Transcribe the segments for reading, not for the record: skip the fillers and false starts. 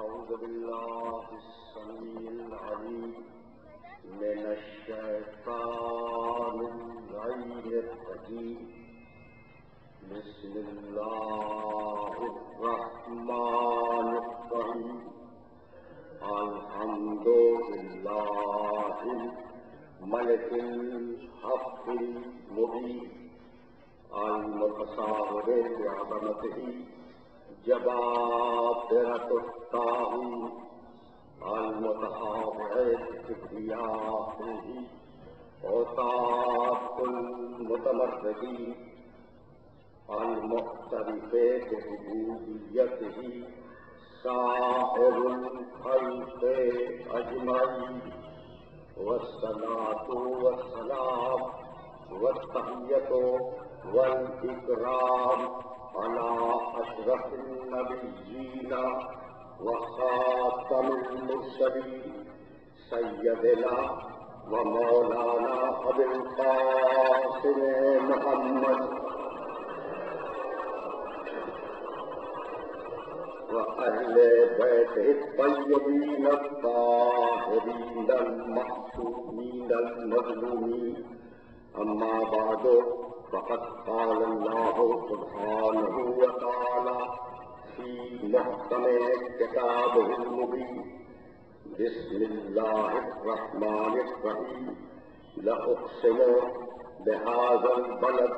أعوذ بالله السميع العليم من الشيطان اللعين الرجيم بسم الله الرحمن الرحيم الحمد لله الملك الحق المبين المتصاور بعظمته جبابرة الطاغوت المتخاضع بكبريائه عتاة المتمردين المعترف بربوبيته سائر الخلق أجمعين والصلاة والسلام والتحية والإكرام على أشرف النبيين وخاتم المرسلين سيدنا ومولانا أبي القاسم محمد وأهل بيته الطيبين الطاهرين المعصومين المظلومين أما بعد فقد قال الله سبحانه وتعالى في محكم كتابه المبين بسم الله الرحمن الرحيم لأقسم بهذا البلد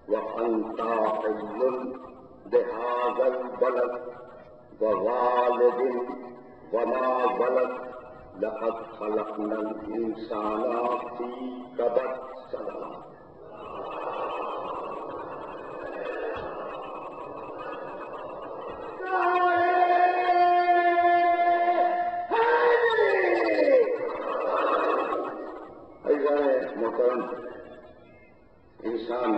وأنت حل بهذا البلد ووالد وما ولد لقد خلقنا الإنسان في كبد سلام. محترم انسان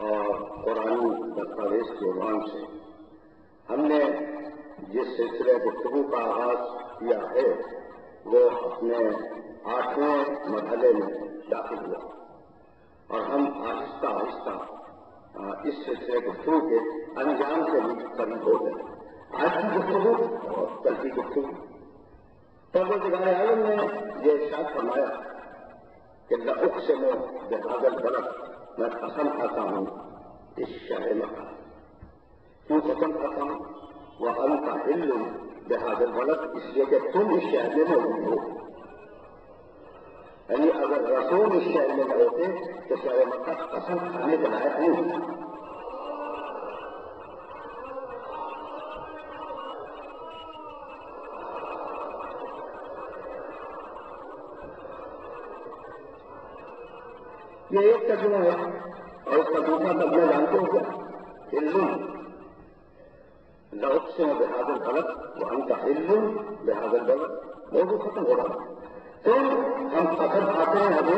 اور قرآنی دستاویز کے عنوان سے ہم نے جس سلسلے گفتگو کا آغاز کیا ہے وہ اپنے 8ویں مرحلے میں داخل ہوا اور ہم آہستہ آہستہ اس سلسلے گفتگو کے انجام سے بھی قریب ہو گئے. آج کی گفتگو اور کل کی گفتگو پروردگار عالم نے یہ ارشاد فرمایا کہ لأقسم بهذا البلد میں قسم کھاتا ہوں اس شہر مکہ. کیوں قسم کھاتا ہوں؟ وأنت حل بهذا البلد اس لیے کہ تم اس شہر میں موجود ہو. یعنی اگر رسول اس شہر میں گئے تھے تو شہر مکہ قسم کھانے کے لائق نہیں. یہ ایک ترجمہ ہے اور اس کا دوسرا ترجمہ جانتے ہو کیا؟ علم لأقسم بهذا البلد وأنت علم بهذا البلد. موضوع ختم ہو رہا ہے. تو ہم قسم کھاتے ہیں ابھی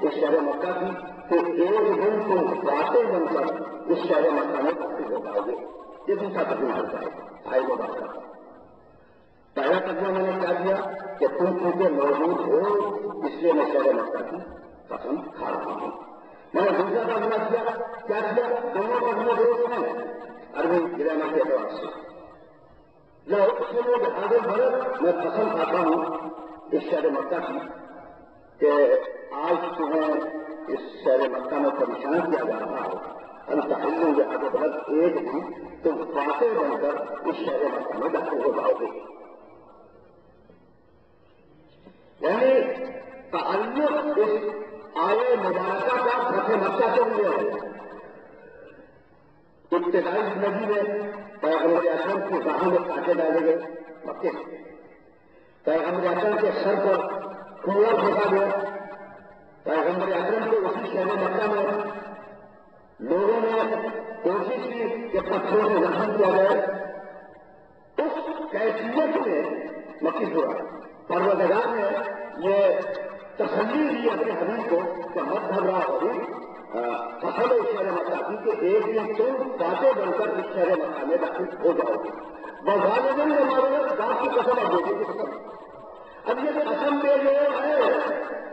اس شہر مکہ کی کہ ایک دن تم واقع بن کر اس شہر مکہ میں داخل ہو پاؤ گے. یہ دوسرا ترجمہ ہوتا ہے. آئے وہ بات کرتا. پہلا ترجمہ میں نے کیا دیا کہ تم چونکہ موجود ہو اس لیے میں شہر مکہ کی قسم کھا رہا ہوں. میں نے دوسرا ترجمہ کیا دونوں ترجمے درست ہیں عربی گرامر کے اعتبار سے. لأقسم بهذا البلد میں قسم کھاتا ہوں اس شہر مکہ کی کہ آج تمہیں اس شہر مکہ میں پریشان کیا جا رہا ہے. انت حل بهذا البلد ایک دن تم واقع بن کر اس شہر مکہ میں داخل ہو جاؤ گے. یعنی تعلق اس آئے مبارکہ کا فتح مکہ سے ملے ہیں. ابتدائی زندگی میں پیغمبر اکرم کی راہ میں کاٹے ڈالے گئے مکے سے. پیغمبر اکرم کے سر پر کنواں پھینکا گیا. پیغمبر اکرم کے اسی شہر مکہ میں لوگوں نے کوشش کی کہ پتھروں سے زخم کیا جائے. اس کیفیت میں مکی ہوا. پروردگار نے یہ تسلی دی اپنے حبیب کو کہ مت گھبراؤ ابھی قسم ہے شہر مکہ کی کہ ایک دن تم فاتح بن کر اس شہر مکہ میں داخل ہو جاؤ گے. والدین نے ہمارے باپ کی قسم اور بیٹے کی قسم. اب یہ قسم دے رہے ہیں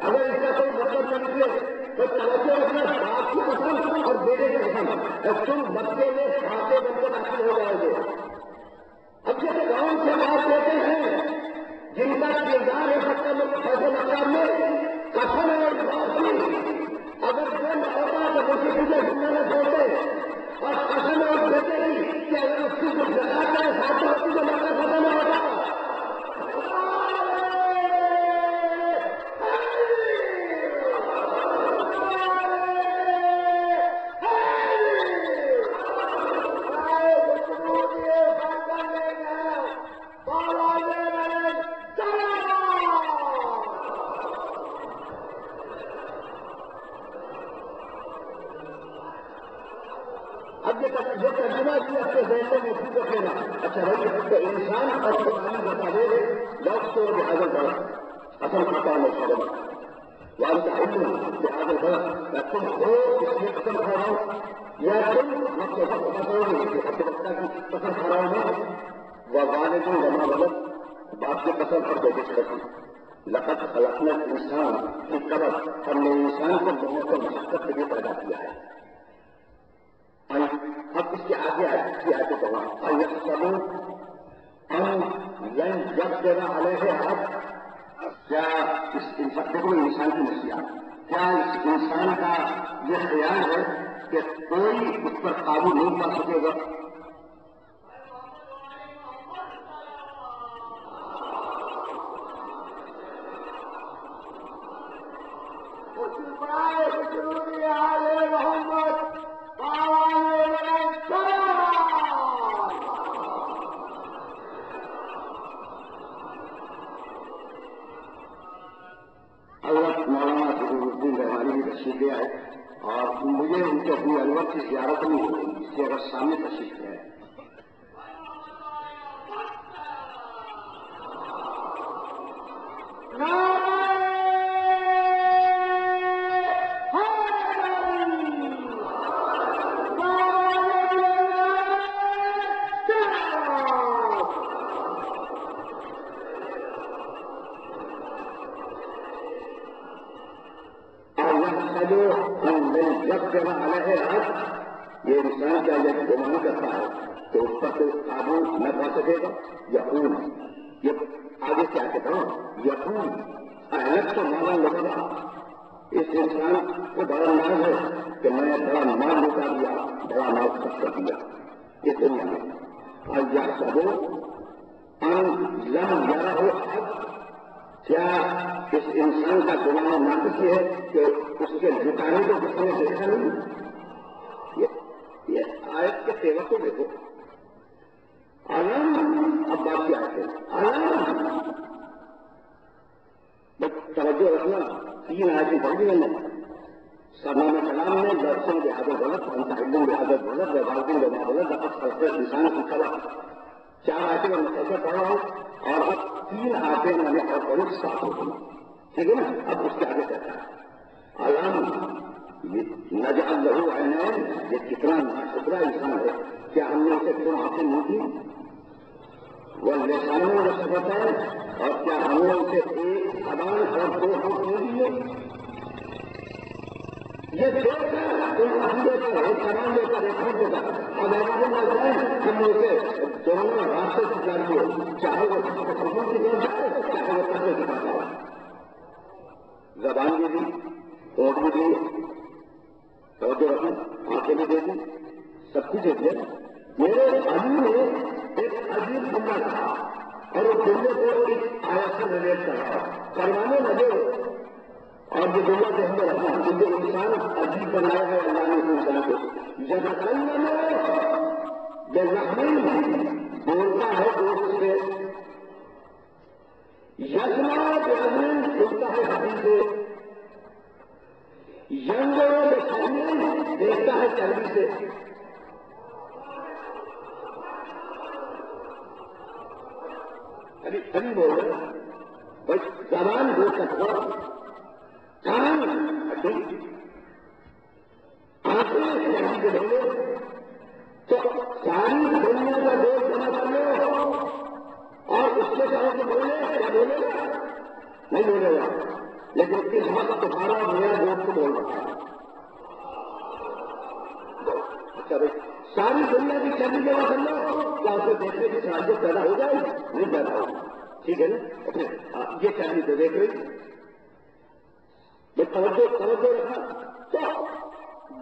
اگر اس کا کوئی مطلب نہ نکلے تو توجہ رکھنا باپ کی قسم اور بیٹے کی قسم تم مکے میں فاتح بن کر داخل ہو جاؤ گے. اب جیسے گاؤں سے بات دیتے ہیں جن کا کردار ہے سکتا ایسے مقام میں قسم اور بات کی اگر وہ نہ ہوتا تو کسی مجھے زندہ نہ چھوڑتے اور قسم اور دیتے ہی کہ اگر اس کی کچھ زکات ہے ساتھ ہوتی تو مکہ ختم نہ ہوتا. یہ ترجمہ کیا اس کے ذہن میں محفوظ رکھ لینا. اچھا بھائی انسان اور قرآن بتانے لفظ تو لہٰذا بڑا اصل کھاتا ہے شرم وہاں کا علم لہٰذا بڑا یا تم ہو اس میں قسم کھا رہا ہوں یا تم مطلب پسند کھا رہا ہوں وہ والدین جمع غلط باپ کی قسم اور بیٹے کی قسم لقد خلقنا الانسان کی قبر ہم نے انسان کو دنیا کو مشقت کے لیے پیدا کیا ہے. اب اس کے آگے آتے چلا جب دینا علیہ حق کیا اس انسان کی نصیحت کیا اس انسان کا یہ خیال ہے کہ کوئی اس پر قابو نہیں پا سکے گا. تشریف آئے اور مجھے ان کے اپنی انور کی زیارت نہیں ہوئی اس لیے اگر سامنے تشریف ہے. یہ انسان کا جب گمان کرتا ہے تو اس پر کوئی قابو نہ پا سکے گا. یقین یہ آگے کیا کہتا ہوں یقین اہلت تو مانا لگا اس انسان کو بڑا ناز ہے کہ میں نے بڑا مال لٹا دیا بڑا مال خرچ کر دیا اس دنیا میں. اور یا سبو لم گیارہ ہو کیا اس انسان کا گمان ناقص یہ ہے کہ اس کے لٹانے کو کسی نے دیکھا نہیں. یہ آیت کے سیوا کو دیکھو علم اب بات کی آیت ہے علم بس توجہ رکھنا 3 آیتیں پڑھ دی میں نے. سرنامہ کلام میں درسوں لہٰذا غلط انتہلوں لہٰذا غلط والدین لہٰذا غلط اب خلق انسان کی خبر 4 آیتیں میں مختصر پڑھ رہا ہوں اور اب 3 آیتیں میں نے اور پڑھی 7 ہو گئی. ٹھیک ہے نا. اب اس کے آگے کہتا ہے علم نجعل له عینین یہ کتنا ناشکرا انسان ہے. کیا ہم نے اسے کیوں آنکھیں نہیں کی وہ لسانوں میں شفتین اور کیا ہم نے اسے 1 زبان اور 2 ہونٹ نہیں دیے. یہ دیکھ کر ایک اندھے کا ایک زبان لے کر ایک ہونٹ دیتا اور ایسے بولتے ہیں ہم نے اسے دونوں راستے سے جان دیے چاہے وہ قسموں کی دور جائے چاہے وہ قسمیں دکھاتا ہو. زبان بھی دی ہونٹ بھی دی توجہ رکھنا آنکھیں بھی دے دی سب کچھ دے دیا. میرے علی نے ایک عجیب جملہ کہا اور اس جملے کو اس آیت سے ریلیٹ کر رہا فرمانے لگے اور یہ جملہ ذہن میں رکھنا کیونکہ انسان عجیب بنایا ہے اللہ نے انسان کو جب بولتا ہے دوست سے یسما بہن سنتا ہے حدیث سے ینگ دیکھتا ہے چربی سے. ابھی بول رہے بس زبان بول سکتا کان جانتے ہیں شادی کے بولے تو ساری دنیا کا دوست جمع کر لو اور اس کے ساتھ بولے کیا بولے گا؟ نہیں بولے گا، لیکن اس کے ساتھ تمہارا میرا دوست کو بول رہا ہے. اچھا بھائی ساری دنیا کی شادی جمع کر لو، کیا اسے دیکھنے کی صلاحیت پیدا ہو جائے گی؟ نہیں پیدا ہوگی. ٹھیک ہے نا؟ یہ شادی تو دیکھ رہی توجہ رکھنا. تو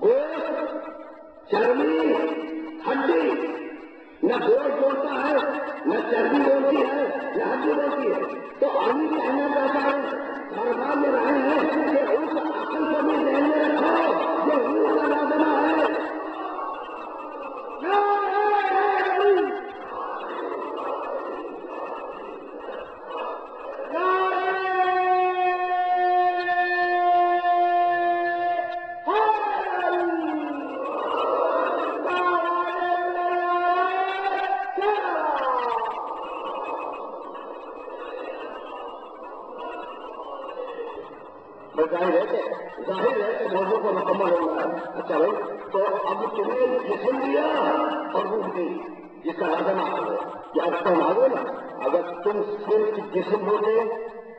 گوشت چربی ہڈی نہ گوشت بولتا ہے نہ چربی بولتی ہے نہ ہڈی بولتی ہے. تو ابھی کہنا چاہتا ہے سرکار میں رہے ہیں کہ اس عقل کو بھی ذہن میں رکھو جو روح کا لازمہ ہے. ظاہر ہے کہ موضوع کو مکمل ہو رہا ہے. اچھا بھائی تو اب تمہیں جسم دیا اور روح دی جس کا لازمہ ہے کہ اب تم آ گئے نا. اگر تم صرف جسم ہوتے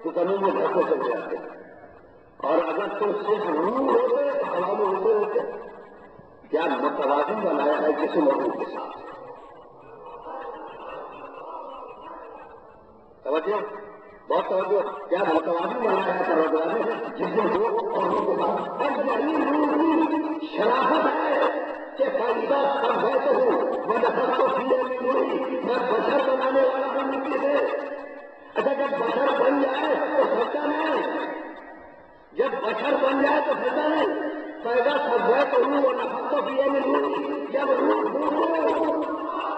تو زمین میں گھر کو چلے جاتے اور اگر تم صرف روح ہوتے تو ہوا میں اڑتے ہوتے. کیا متوازن بنایا ہے جسم اور روح کے ساتھ. توجہ بہت توجہ. کیا متوازن بنایا ہے پروردگار نے جسم کو اور روح کے ساتھ. اور یہی روح کی شرافت ہے کہ فائدہ کب ہے تو ہوں میں نفر کو پیے میں ہوئی میں بشر بنانے والا ہوں مٹی سے. اچھا جب بشر بن جائے تو سچا نہیں. جب بشر بن جائے تو سچا نہیں. پیدا سب ہے تو ہوں اور نفر کو پیے میں ہوئی. جب روح ہو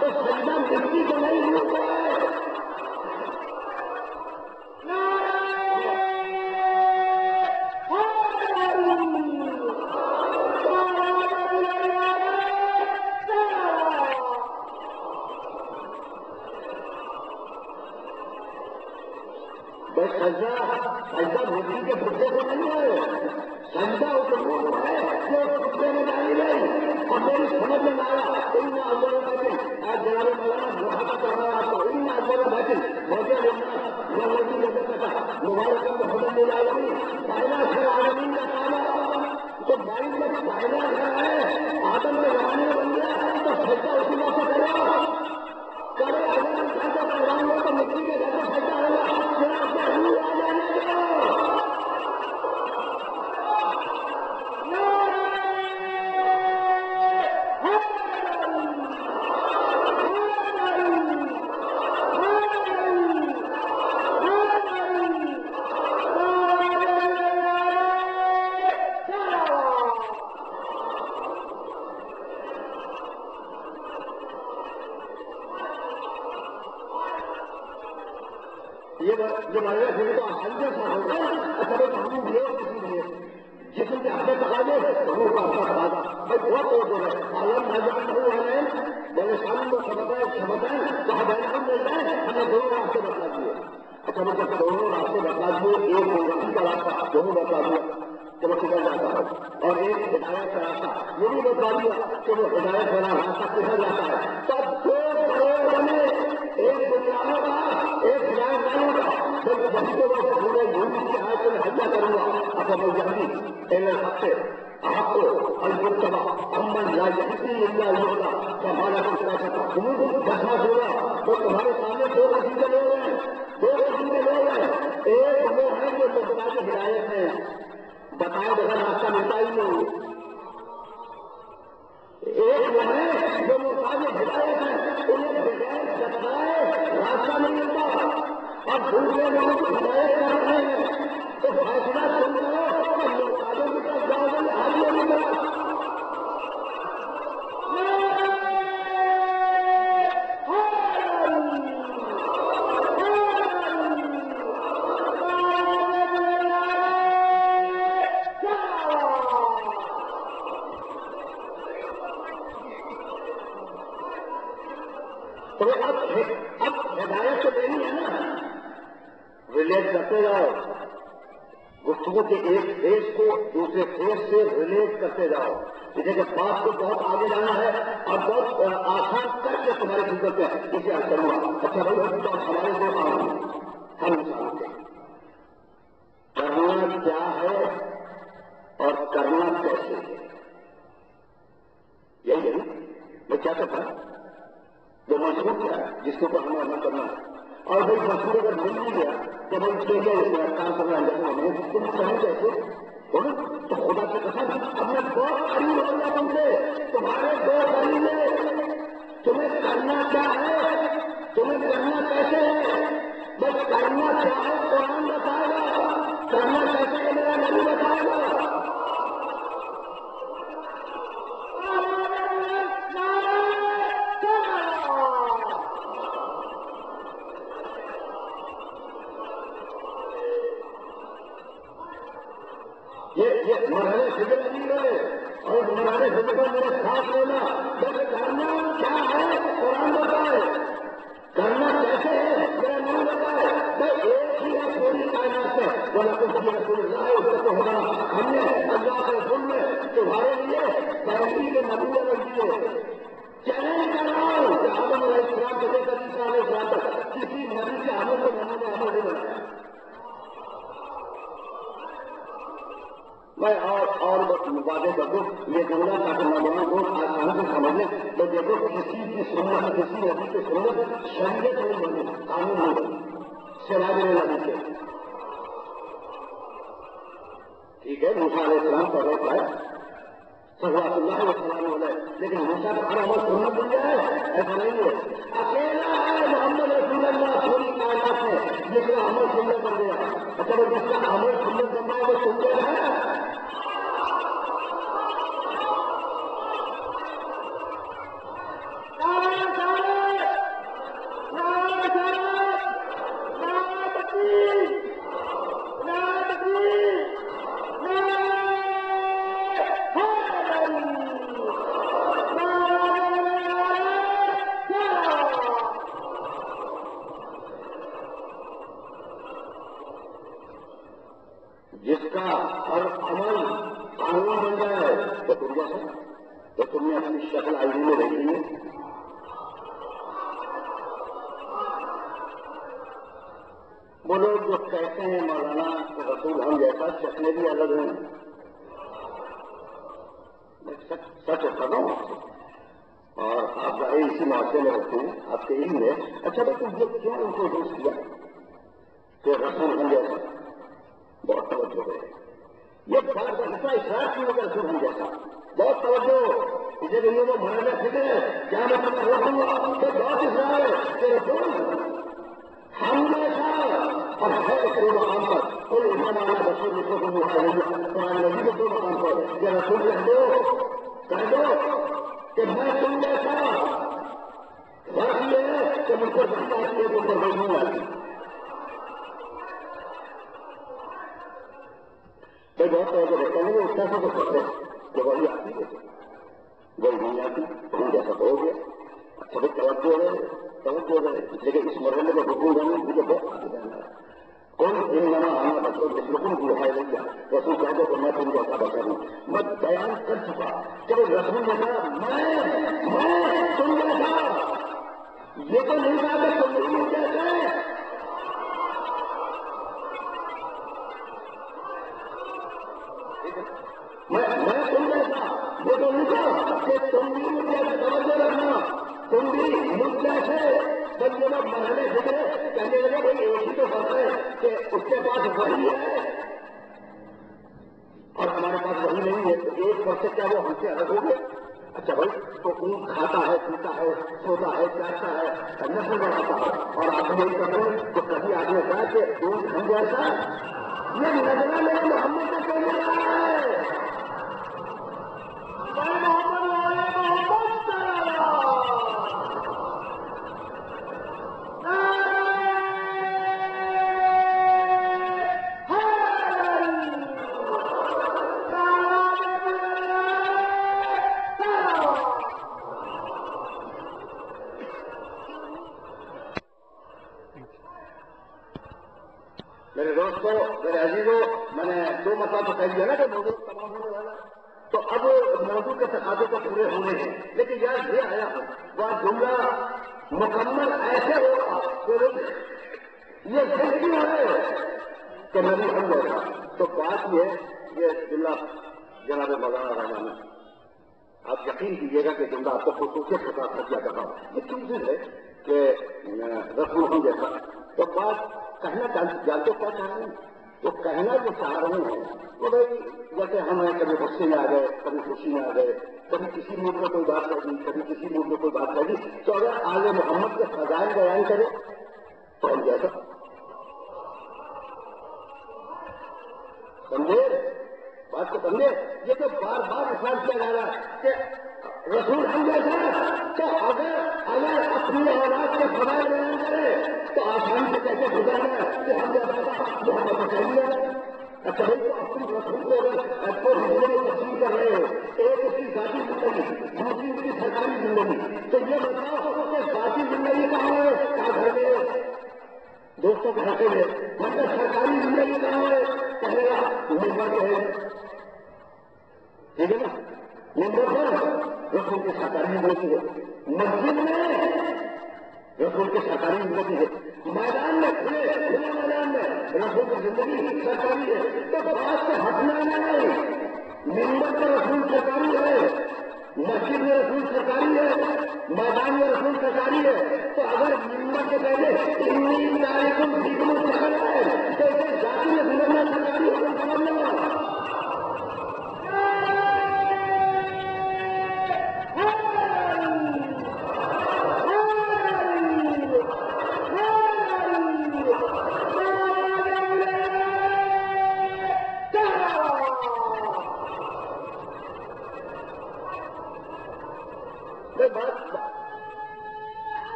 تو سجدہ مٹی کو نہیں روح کو ہے. سجدہ مٹی کے بچے کو نہیں ہے. سجدہ اس روح ہے جو کتے میں ڈالی گئی. اور میری سمجھ میں آیا ان اندر بیٹھے آج جناب مولانا محبت کر رہا ہے تو ان اندر بیٹھے موجود مبارک حضرت العالمین پہلا گھر عالمین کا پہلا تو بائن میں پہلا گھر ہے آدم کے زمانے میں بن گیا تو سجدہ اسی بات سے کرو کرے. اگر ہم سجدہ کرواؤں گے تو مٹی کے گھر میں سجدہ ہوگا. روح آ جانے دو. یہ مانا پھر تو ہلکے سا ہوگا. اچھا بھائی ہم لے کسی لیے جسم کے ہاتھ تقاضے روح کا اپنا تقاضا بھائی بہت توڑ دو رہے عالم نظر والے بولے شام کو سمجھائے کہاں بہن ہم مل جائے ہمیں دونوں راستے بتلا دیے. اچھا مطلب دونوں راستے بتلا دیے. ایک گمراہی کا راستہ دونوں بتلا دیا کہ وہ کدھر جاتا ہے اور ایک ہدایت کا راستہ یہ بھی بتلا دیا کہ وہ ہدایت والا راستہ کدھر جاتا ہے. تب دو کروڑ بنے ایک گمراہوں کا ایک ہدایت والوں کا. بچوں کو پورے یونی کی حالت میں حجہ کروں گا. اچھا میں جلدی پہلے ہفتے آپ کو البتہ امن لا یحیی الا ہوگا تو ہمارا کچھ ایسا دسواں ہوگا تو تمہارے سامنے دو رسیدے لوگ ہیں. ایک وہ ہے جو بتا کے ہدایت ہے بتائے بغیر راستہ ملتا ہی نہیں. ایک وہ ہے جو مطابق ہدایت ہے انہیں بغیر بتائے راستہ نہیں ملتا. اور دوسرے لوگوں کو ہدایت کر رہے ہیں تو فیصلہ سن لو اور لوگوں کی طرف جاؤ گے ہر لوگوں کی طرف. تو اب ہدایت تو دینی ہے نا. ریلیٹ کرتے جاؤ گفتگو کے ایک فیس کو دوسرے فیس سے ریلیٹ کرتے جاؤ. جیسے کہ بات کو بہت آگے جانا ہے اور بہت آسان کر کے تمہاری خدمت میں اسے آج کروں گا. اچھا بھائی تو ہمارے دو کام ہم انسان کے کرنا کیا ہے اور کرنا کیسے ہے. یہی ہے نا میں کیا کرتا جو مشہور کیا ہے جس کے اوپر ہمیں عمل کرنا ہے. اور بھائی مشہور اگر مل نہیں گیا تو بھائی کام کرنا ہمیں تم کہیں کیسے تو خدا کی قسم اب میں بہت قریب ہو گیا تم سے. تمہارے دو قریب ہے. تمہیں کرنا کیا ہے, تمہیں کرنا کیسے ہے. بس کرنا کیا ہے قرآن بتائے گا, کرنا کیسے ہے میرا نبی بتائے گا. یہ مرحلے فکر نہیں رہے اور مرحلے فکر کو میرے ساتھ لینا. بس کرنا کیا ہے قرآن بتائے, کرنا کیسے ہے میرا نہیں بتائے. بس ایک ہی ہے پوری کائنات میں بولا کچھ رسول اللہ ہے اس کا تو ہوگا. ہم نے اللہ کے رسول میں تمہارے لیے ترقی کے نبی رکھ دیے. چیلنج کر رہا ہوں کہ آدم علیہ السلام سے لے کر عیسیٰ علیہ السلام تک کسی نبی کے عمل کو میں نے عمل نہیں بنایا. میں اور واضح کر دوں یہ جملہ تاکہ نوجوان لوگ آسانی سے سمجھ لیں. تو دیکھو کسی کی سنت کسی نبی کی سنت شریعت نہیں بنی, قانون نہیں بنی, سراج میں نبی سے. ٹھیک ہے موسیٰ علیہ السلام پر روک ہے صلی اللہ علیہ وسلم, لیکن موسیٰ کا ہر عمل سنت بن گیا ہے ایسا نہیں ہے. اکیلا ہے محمد رسول اللہ پوری کائنات میں جس کا عمل سنت بن گیا. اچھا جس کا عمل سنت بن گیا وہ سنتے ہیں. جس کا ہر عمل قانون بن جائے تو تم جیسا تو تم نے اپنی شکل آئی میں دیکھی ہے. وہ لوگ جو کہتے ہیں مولانا رسول ہم جیسا شکلیں بھی الگ ہیں. میں سچ کر رہا ہوں اور آپ ظاہر اسی معاشرے میں رکھتے ہیں آپ کے علم میں. اچھا بھائی تم یہ کیوں ان کو دوست کیا کہ رسول ہم جیسا بہت توجہ ہے. یہ بات اتنا اشرار کیوں ہوگا رسول ہم جیسا بہت توجہ. اسے کہ وہ مرنے فکر ہے کیا میں تمہیں روکوں گا تو بہت اشرار ہے کہ رسول ہم جیسا اور ہے کوئی مقام پر کوئی ایمان والا رسول لکھو کو قرآن نبی کے کوئی مقام پر کہ رسول کہہ دو کہ میں تم جیسا. فرق یہ ہے کہ مجھ کو سمجھا آتی ہے تو نہیں آتی. تو بہت توجہ دیکھتے ہیں وہ اس طرح سے کرتے کہ وہی آتی ہے وہی نہیں آتی تم جیسا تو ہو گیا. اچھا بھائی توجہ رہے لیکن اس مرحلے میں حکم جانے مجھے بہت آگے جانا ہے. کون ان نما آنا بچوں کے لوگوں کو دکھائی نہیں کیا رسول کہہ دو کہ میں تم جیسا بچا ہوں. میں بیان کر چکا کہ رسول نے کہا میں تم جیسا. یہ تو نہیں کہا کہ تم نہیں جیسے. میں تم جیسا یہ تو نہیں کہا کہ تم بھی مجھ جیسے توجہ رکھنا تم بھی مجھ جیسے. جب یہ لوگ مرحلے گزرے کہنے لگے بھائی ایک ہی تو بات ہے کہ اس کے پاس وہی ہے اور ہمارے پاس وہی نہیں ہے تو ایک وقت کیا وہ ہم سے الگ ہو گئے. اچھا بھائی تو اون کھاتا ہے پیتا ہے سوتا ہے چاہتا ہے نسل بڑھاتا ہے اور آپ یہی کرتے ہیں تو کبھی آپ نے کہا کہ اون ہم جیسا یہ نظرہ میرے محمد سے کہنے رہا ہے. میرے دوستوں میرے عزیزوں میں نے 2 مرتبہ تو کہہ دیا نا کہ موضوع تمام ہونے والا ہے، تو اب موضوع کے تقاضے تو پورے ہونے ہیں، لیکن یار یہ آیا وہ جملہ مکمل ایسے ہوگا یہ ذہنی ہے کہ نبی ہم جیسا. تو بات یہ جملہ جناب مولانا رحمانی آپ یقین کیجیے گا کہ جملہ آپ کو خصوصیت کے ساتھ کیا کرتا ہوں. یہ چیز ہے کہ رسم ہم جیسا. تو بات کہنا جانتے کیا چاہ رہے ہیں؟ تو کہنا جو چاہ رہے ہیں تو بھائی جیسے ہم کبھی غصے میں آ گئے، کبھی خوشی میں آ گئے، کبھی کسی موڈ میں کوئی بات کر دی، کبھی کسی موڈ میں کوئی بات کر دی، تو اگر آل محمد کے فضائل بیان کرے تو ہم جیسا سمجھے بات کو سمجھے. یہ تو بار بار احساس کیا جا رہا ہے کہ رسول ہم جیسا. تو اگر اپنی اولاد کے فضائل بیان کرے تو آسانی سے کیسے گزارا کہ ہم جیسا چاہیے. اچھا بھائی تو اپنی رسول کو تسلیم کر رہے ہو، ایک اس کی ذاتی زندگی، دوسری اس کی سرکاری زندگی، تو یہ بتاؤ کہ ذاتی زندگی کہاں ہے؟ کہاں گھر میں دوستوں کے رکھے ہوئے، مطلب سرکاری زندگی کہاں ہے؟ پہلے ممبر کے ہے، ٹھیک ہے نا، ممبر پر رسول کی سرکاری زندگی ہے، مسجد میں رسول کی سرکاری زندگی ہے، میدان میں کھلے میدان میں رسول کی زندگی سرکاری ہے. تو بات سے ہٹنا نہیں، ممبر پر رسول سرکاری ہے، مسجد میں رسول سرکاری ہے، میدان میں رسول سرکاری ہے. تو اگر ممبر سے پہلے اتنی تاریخ سیکھنے سکل ہے تو اسے ذاتی میں سمجھنا سرکاری حکم سمجھنا.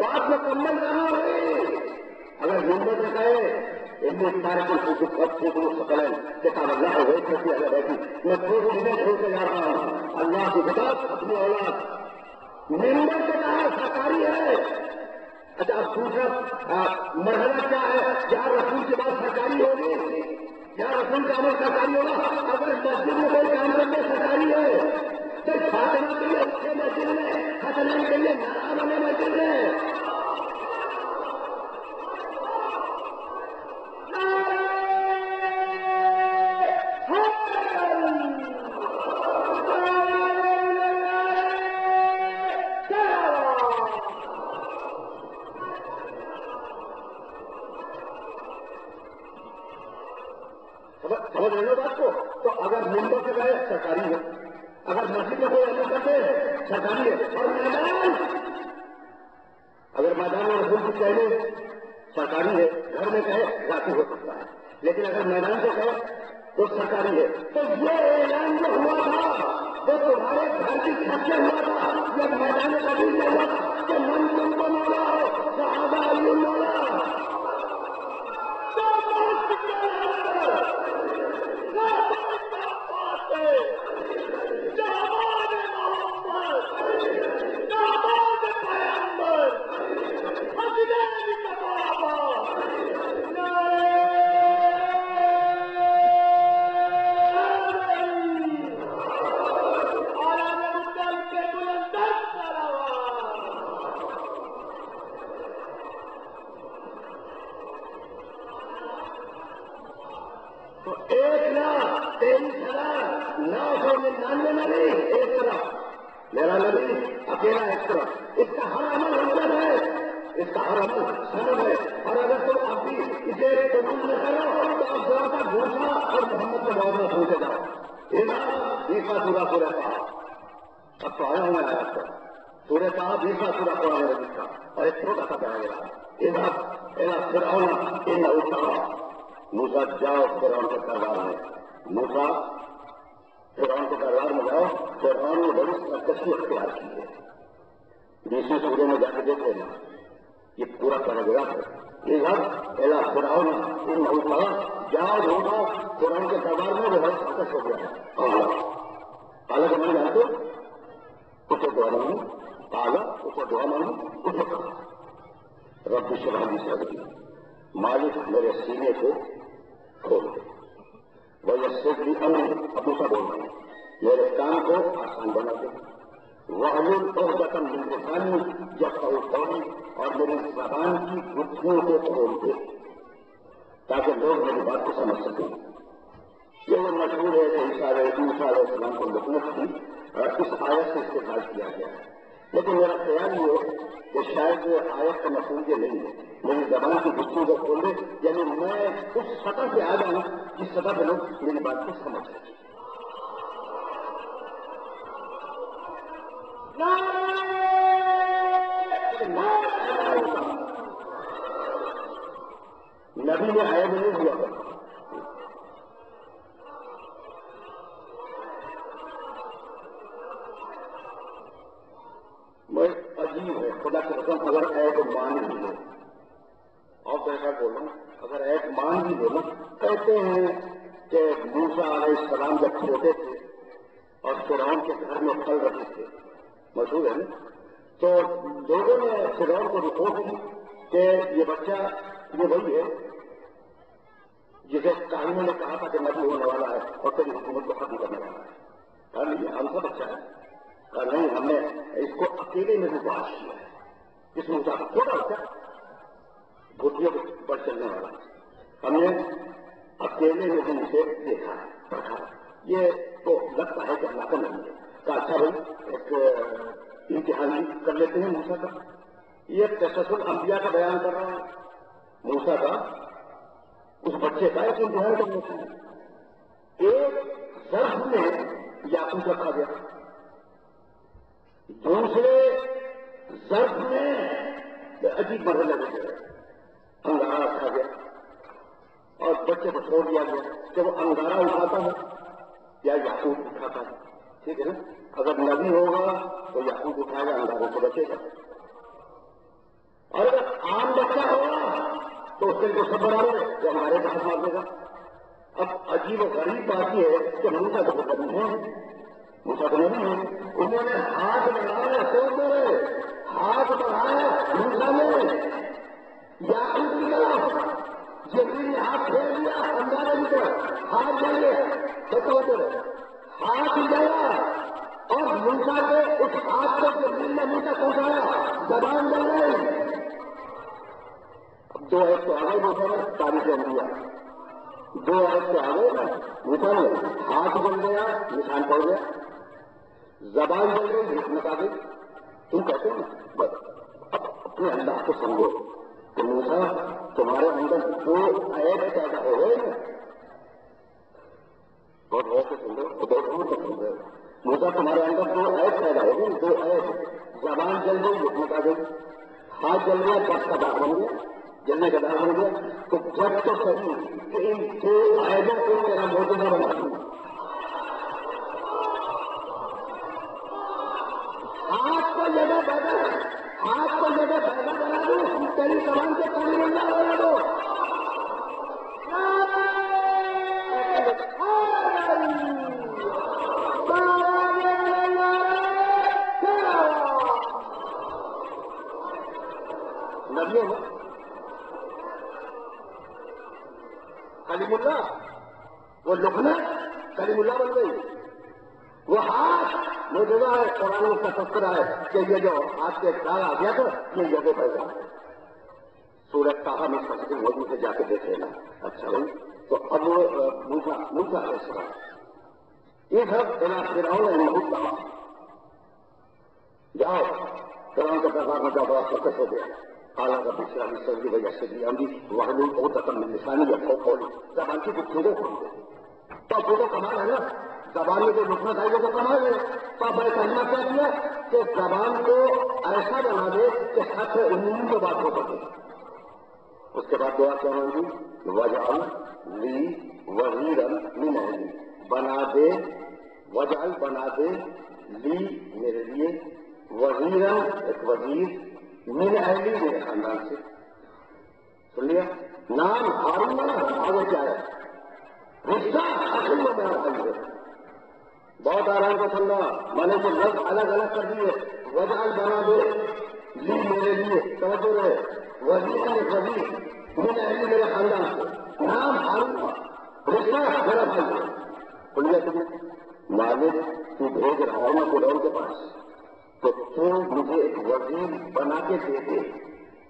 بات مکمل کہاں ہوئی؟ اگر ممبر میں کہے اتنے سارے سکل کتاب اللہ ہو گئی کرتی ہے بیٹھی میں تھوڑی دنوں چھوڑ کے جا رہا ہوں. اللہ کی کتاب اپنی اولاد ممبر سے کہا سرکاری ہے. اچھا اب دوسرا مرحلہ کیا ہے؟ کیا رسول کی بات سرکاری ہوگی؟ کیا رسول کا عمل سرکاری ہوگا؟ اگر مسجد میں کوئی کام کرنے سرکاری ہے تو فاطمہ کے لیے اچھے مسجد میں حسنین کے لیے نارا بنے مسجد میں سمجھ رہے ہو بات کو. تو اگر ممبر سے گئے سرکاری ہے، اگر مسجد میں کوئی عمل کرتے سرکاری ہے، اور میدان اگر میدان میں رسول کی کہنے سرکاری ہے، گھر میں کہے ذاتی ہو سکتا ہے، لیکن اگر میدان سے کہے تو سرکاری ہے. تو یہ اعلان جو ہوا تھا وہ تمہارے گھر کی چھت سے ہوا تھا، جب میدان میں کبھی نہیں ہوا تھا کہ من تم کو مولا ہو صحابہ علی مولا. تو 1,23,999 نبی ایک طرف، میرا نبی اکیلا ایک طرف. اس کا ہر عمل حکم ہے، اس کا ہر عمل سبب ہے. اور اگر تم اب بھی اسے قبول نہ کرو تو اب ذرا سا گھوسا اور محمد کا معاملہ سوچے جاؤ. تیسرا سورہ سورہ صاحب اب تو آیا ہوں میں آیا پر سورہ صاحب تیسرا سورہ قرآن مجید کا، اور ایک چھوٹا سا بیان گیا موسیٰ جاؤ فرعون کے دربار میں. موسیٰ فرعون کے دربار میں جاؤ. فرعون نے بڑی سرکشی اختیار کی ہے. 20 سورے میں جا کے دیکھ لینا، یہ پورا پیراگراف ہے. فرعون جاؤ ڈھونڈو فرعون کے دربار میں وہ سکس ہو گیا حالانکہ میں جانتے اسے دعا مانگوں کالا اسے دعا مانگوں اسے کہا رب اشرح لی صدری مالک میرے سینے کو کھول دے ویسر لی امری ابو سا بول رہے میرے کام کو آسان بنا دے واحلل عقدۃ من لسانی یفقہوا قولی اور میری زبان کی گٹھلیوں کو کھول دے تاکہ لوگ میری بات کو سمجھ سکیں یہ وہ مشہور ہے کہ موسیٰ علیہ السلام کو لعنت کی اس آیت سے استعمال کیا گیا ہے لیکن میرا خیال یہ ہے کہ شاید آیت کا مفہوم یہ نہیں ہے میری زبان کی گٹھلیوں کو کھول دے یعنی میں اس سطح پہ آ جاؤں جس سطح پہ لوگ میری بات کو سمجھ سکیں نبی نے آئے نہیں دیا میں عجیب ہے خدا کی قسم اگر ایک مان بھی لو اور کیسا بولوں اگر ایک مان بھی بولوں کہتے ہیں کہ موسیٰ علیہ السلام جب چھوٹے تھے اور فرعون کے گھر میں پھل رہے تھے مشہور ہے نا تو لوگوں نے فرعون کو رپورٹ کی کہ یہ بچہ یہ وہی ہے جسے کہانیوں نے کہا تھا کہ نبی ہونے والا ہے اور تیری حکومت کو ختم کرنے والا ہے کہا نہیں ہم سب بچہ ہے کہا نہیں ہم نے اس کو اکیلے میں بھی باز کیا ہے اس میں چھوٹا بچہ گٹھیوں پر چلنے والا ہم نے اکیلے میں بھی اسے دیکھا ہے پڑھا یہ تو لگتا ہے کہ اللہ کا نہیں ہے کہا اچھا بھائی ایک امتحان کر لیتے ہیں موسیٰ کا یہ قصص الانبیاء کا بیان کر رہا ہے موسیٰ کا اس بچے کا ایک امتحان کرنے کا ایک ظرف میں یاقوت رکھا گیا دوسرے ظرف میں عجیب مرحلے لگے گئے انگارا رکھا گیا اور بچے کو چھوڑ دیا گیا کہ وہ انگارا اٹھاتا ہے یا یاقوت اٹھاتا ہے ٹھیک ہے نا اگر نبی ہوگا تو یاقوت اٹھائے گا انگاروں سے بچے گا اور اگر عام بچہ ہوگا تو اس کو سب برابر ہے جو ہمارے پاس مار دے گا اب عجیب و غریب بات یہ ہے کہ موسیٰ تو نہیں ہے موسیٰ تو نہیں ہے انہوں نے ہاتھ بڑھایا سوچ رہے ہاتھ بڑھایا موسیٰ نے یاقوت کی طرف جبریل نے ہاتھ پھیر لیا اندازہ کی طرف ہاتھ جائیے بچہ ہوتے رہے ہاتھ گیا اور موسیٰ کے اس ہاتھ کو جبریل نے منہ تک پہنچایا زبان جل گئی دو ایک تو آگے موسیٰ نے تاریخ انبیاء دو ایک تو آگے نا موسیٰ نے ہاتھ جل گیا نشان پڑ گیا زبان جل گئی حکمت آ گئی تم کہتے ہیں بس اب اپنے اللہ کو سمجھو کہ موسیٰ تمہارے اندر دو عیب پیدا ہو گئے نا بہت غور سے سن رہے بہت غور سے سن رہے موسیٰ تمہارے اندر دو عیب پیدا ہو گئے دو عیب زبان جل گئی حکمت آ گئی ہاتھ جل گیا بس کا داغ بن گیا جلنے کا داغ بن گیا تو جب تو صحیح کہ ان دو عیبوں کو میرا موجودہ بنا دوں ہاتھ کو جگہ بدل ہاتھ کو جگہ بدل بنا دو تیری زبان سے پانی بنا دو نبیوں میں کلیم اللہ وہ لکھنا کلیم اللہ بن گئی وہ ہاتھ موجودہ ہے قرآن اس کا تذکرہ ہے کہ یہ جو ہاتھ کے داغ آ گیا تھا یہ جگہ پیدا ہے سورج طٰہٰ میں تفصیل موضوع سے جا کے دیکھ لینا اچھا بھائی تو اب موسیٰ علیہ السلام یہ سب فرعون نے محبوب کہا جاؤ فرعون کے دربار میں جاؤ بڑا سکس ہو گیا اعلیٰ کا دوسرا حصہ کی وجہ سے بھی ہم بھی واحلل عقدۃ من لسانی یفقہوا قولی زبان کی گفتگو کھول دے تو وہ تو کمال ہے نا زبان میں جو لکھنا چاہیے تو کمال ہے تو اب میں کہنا کیا دیا کہ زبان کو ایسا بنا دے کہ حق عموم میں بات ہو سکے اس کے بعد دعا کیا ہوگی وجعل لی وزیرا من اہلی بنا دے وجعل بنا دے لی میرے لیے وزیرا ایک وزیر من اہلی میرے خاندان سے سن لیا؟ نام ہارون آگے کیا ہے؟ رشتہ اصل میں میرا بھائی ہے. بہت آرام کو سننا، میں نے جو لفظ الگ الگ کر دیے، وجال بنا دے جی میرے لیے توجہ رہے، وزیر وزیر میرے اہل میرے خاندان سے، نام ہارون، رشتہ میرا بھائی ہے. سن لیا تمہیں؟ مالک تو بھیج رہا ہے نا فرعون کے پاس، تو تم مجھے ایک وزیر بنا کے دے دے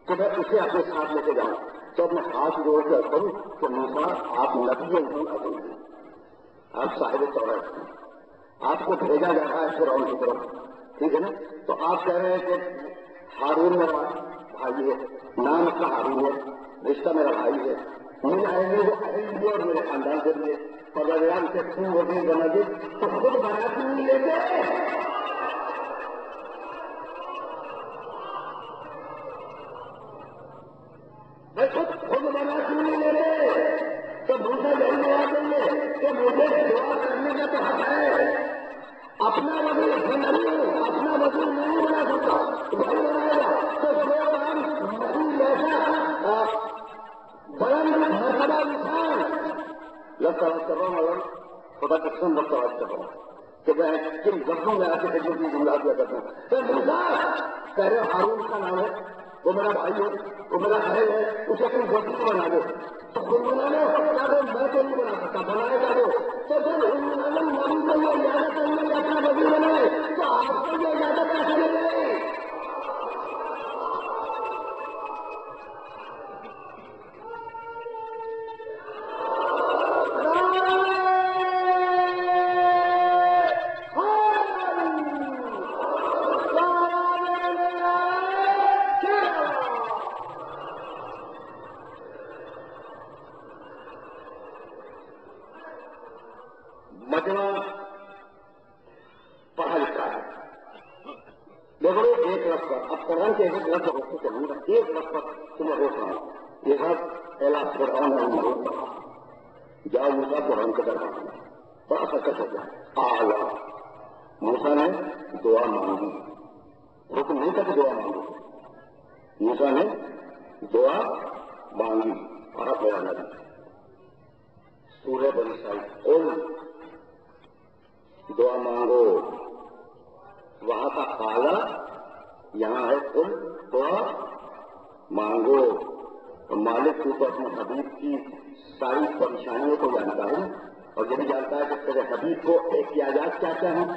کہ میں اسے اپنے ساتھ لے کے جاؤں. جب میں ہاتھ جوڑ کے کروں کہ موسیٰ آپ نبی ہیں، آپ صاحب تورات ہیں، آپ کو بھیجا جا رہا ہے فرعون کی طرف، ٹھیک ہے نا؟ تو آپ کہہ رہے ہیں کہ ہارون میرا بھائی ہے، نام اس کا ہارون ہے، رشتہ میرا بھائی ہے، میرے اہل وہ اہل لیے اور میرے خاندان کے لیے پروردگار سے تم وزیر بنا دے تو خود بنا کے نہیں لیتے. خود بنا کیوں نہیں لے رہے؟ تو موسیٰ یہی جواب دیں گے کہ مجھے دعا کرنے کا تو حق ہے، اپنا وزیر نہیں، اپنا وزیر نہیں بنا سکتا، وہی بنائے گا. تو جو کام نہیں جیسا بلند مرتبہ انسان لگتا کر رہا ہوں، خدا قسم لگتا کر رہا ہوں کہ میں کن لفظوں میں آ کے خدمت کی جملہ دیا کرتا ہوں. تو موسیٰ کہہ رہے ہارون کا نام ہے، وہ میرا بھائی ہے، وہ میرا اہل ہے، اسے اپنی وزیر بنا دو. تو خود بنا لو، کیا وہ میں تو نہیں بنا سکتا، بنائے گا وہ. تو جب نبی کو یہ اجازت نہیں کہ اپنا وزیر بنائے تو آپ کو یہ اجازت کیسے مل گئی؟ مجمع پڑھا لکھا ہے، دیکھو ایک لفظ پر اب قرآن کے ایک لفظ روکتے چلوں گا، ایک لفظ پر تمہیں روک رہا ہوں. یہ سب اعلیٰ فرعون ہے، معروف پڑھا جاؤ موسیٰ فرعون کے دربار میں، بڑا سچ ہو گیا. اعلیٰ موسیٰ نے دعا مانگی، رکن نہیں تھا کہ دعا مانگی، موسیٰ نے دعا مانگی. اور میرا نبی سورہ بنی اسرائیل دعا مانگو، وہاں کا قالا یہاں ہے قل دعا مانگو. تو مالک تو اپنے حبیب کی ساری پریشانیوں کو جانتا ہے اور یہ بھی جانتا ہے کہ تیرے حبیب کو احتیاجات کیا کیا ہیں.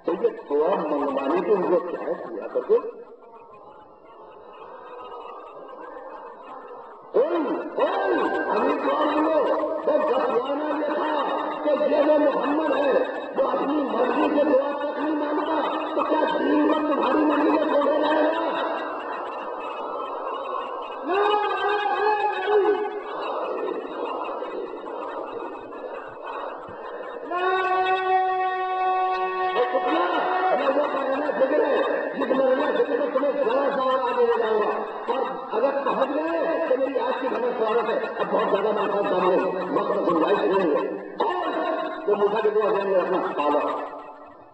تو یہ دعا منگوانے کے لیے کیا ہے پورا کر دو. ابھی دعا مانگو. تو جب دعانا یہ تھا کہ یہ جو محمد ہے وہ اپنی مرضی سے دعا تک نہیں مانگتا تو کیا دین پر تمہاری مرضی سے چھوڑے جائے گا؟ تمہیں بڑا سوال آگے لے جاؤں گا اور اگر پہنچ گئے تو میری آج کی بہت سوالت ہے. اب بہت زیادہ میں آپ سامنے وقت گنجائش نہیں ہے. جو موسیٰ کی دعا دیں گے اپنا پالا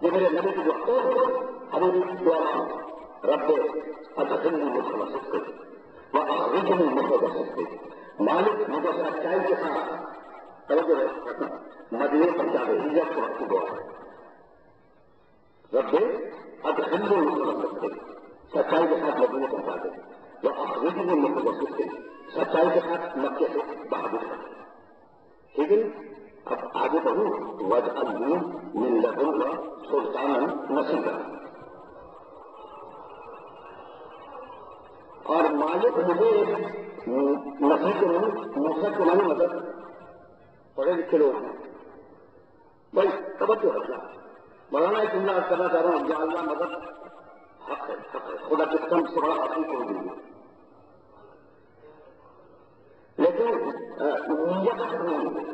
یہ میرے نبی کی جو ہمیں دعا رب ادخلنی مدخل صدق واخرجنی مخرج صدق. مالک مجھے سچائی کے ساتھ توجہ رکھنا مدینے پہنچا دے، ہجرت کو کی دعا رب ادخلنی مدخل صدق، سچائی کے ساتھ مدینے پہنچا دے. واخرجنی مخرج صدق، سچائی کے ساتھ مکے سے باہر نکال. ٹھیک ہے. اب آگے بڑھوں واجعلنی من لدنک سلطانا نصیرا. اور مالک مجھے نصیب کے نصرت کے معنی مدد، پڑھے لکھے لوگ ہیں بھائی توجہ رکھنا. مولانا ایک جملہ کرنا چاہ رہا ہوں، یا اللہ مدد حق ہے، حق ہے، خدا کے قسم سے بڑا حقیق ہو گئی، لیکن نیت نہیں ہے.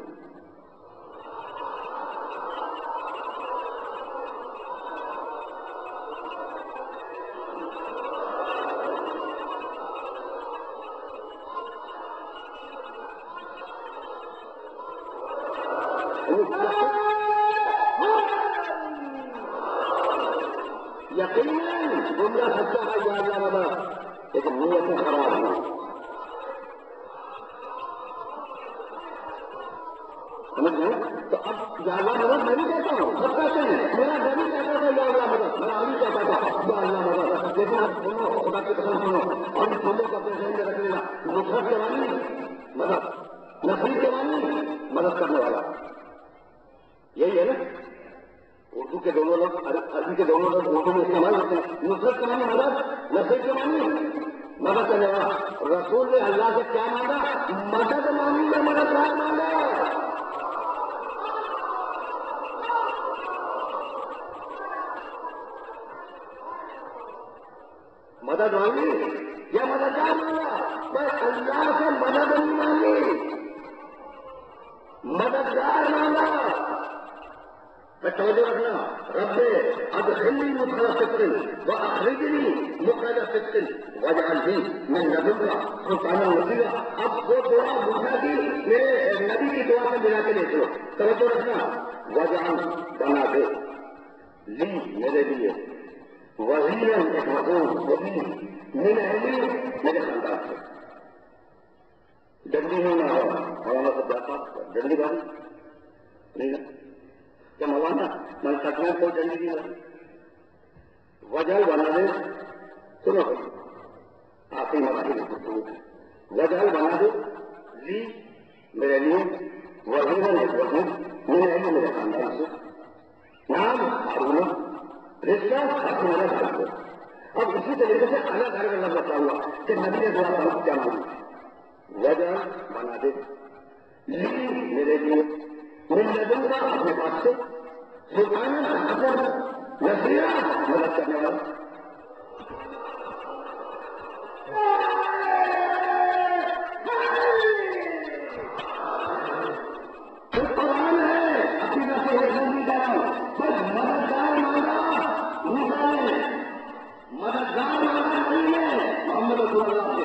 یقیناً جملہ سچا ہے یا اللہ بابا، لیکن نیتیں خراب ہیں. سمجھ گئے؟ تو اب یا اللہ مدد میں بھی کہتا ہوں، سب کہتے ہیں، میرا نبی کہتا تھا یا اللہ مدد، میرا علی کہتا تھا یا اللہ مدد، لیکن اب سنو خدا کی قسم سنو اور اس بندے کو اپنے ذہن میں رکھ لینا، نصرت کے معنی مدد، نصیر کے معنی مدد کرنے والا، یہی ہے نا؟ اردو کے دونوں لوگ عربی کے دونوں لوگ اردو میں استعمال ہوتے ہیں، نصرت کے معنی مدد، نصیر کے معنی مدد کرنے والا۔ رسول نے اللہ سے کیا مانگا؟ مدد مانگی یا مددگار مانگا؟ مدد مانگی یا مددگار مانگا؟ بس اللہ سے مدد نہیں مانگی، مددگار مانگا۔ توجہ رکھنا، رب ادخلنی مدخل صدق واخرجنی مخرج صدق واجعل لي من لدنك سلطانا نصيرا۔ اب وہ دعا موسیٰ کی میرے نبی کی دعا سے ملا کے دیکھ لو، توجہ رکھنا، واجعل بنا دے لی میرے لیے وزیرا ایک وزیر وزیر من اہلی میرے خاندان سے، جلدی نہیں نہ ہوا مولانا صاحب جاتا جلدی بھائی نہیں نا کیا مولانا میں سچ میں کوئی جلدی نہیں ہے، وجہ بنا دے، سنو آخری مراحل وجہ بنا دے لی میرے لیے وزیر وزیر من اہلی میرے خاندان سے، نام ہارون، رشتہ اپنے الگ الگ ہو۔ اب اسی طریقے سے الگ الگ اللہ بتا ہوا کہ نبی نے دعا کرنا کیا مانگی، وجہ بنا دے لی میرے لیے من لدنک اپنے پاس سے سلطانا نصیرا مدد کرنے والا۔ قرآن ہے عقیدہ سے ایک نہیں کر رہا ہوں، بس مددگار مانگا موسیٰ نے، مددگار مانگا نہیں ہے محمد رسول اللہ سے،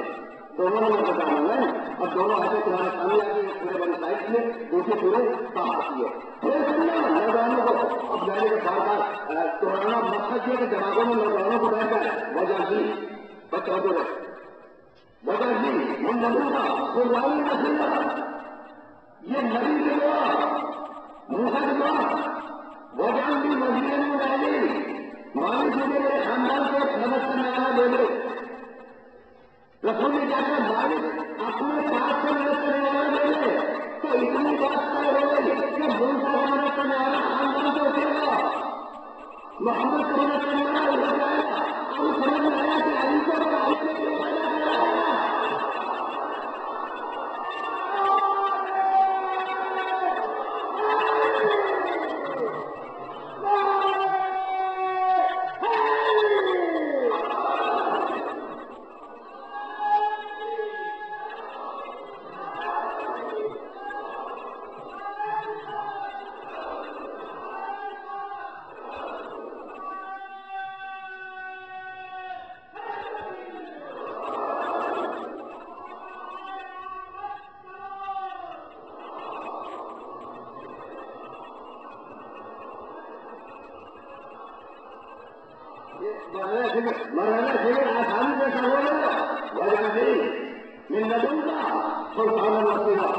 دونوں نے مددگار مانگا ہے۔ اب دونوں ایسے تمہارے سامنے آ گئی، پورے بنی سائٹ میں دوسری پورے کہاں آتی ہے نوجوانوں کو اب جانے کے بار بار توڑانا مقصد یہ کہ دماغوں میں نوجوانوں کو بیٹھ جائے، وجہ جی بچوں کو وجہ جی من لدنک سلطانا نصیرا، یہ نبی کی دعا، موسیٰ کی دعا، واجعل لي وزیرا من اہلی، مالی سے میرے خاندان کو مدد کرنے والا دے دے۔ رسول نے کیا کہا؟ مالک اپنے پاس سے مدد کرنے والا دے دے، تو اتنی بات طے ہو گئی کہ موسیٰ کو مدد کرنے والا خاندان سے اٹھے گا، محمد کو مدد کرنے والا اٹھ جائے گا۔ اب سمجھ میں آیا کہ علی کو پیدا کیا گیا۔ مرحلہ سے آسانی سے ہو گیا، وجہ نہیں من لدنک سلطانا نصیرا،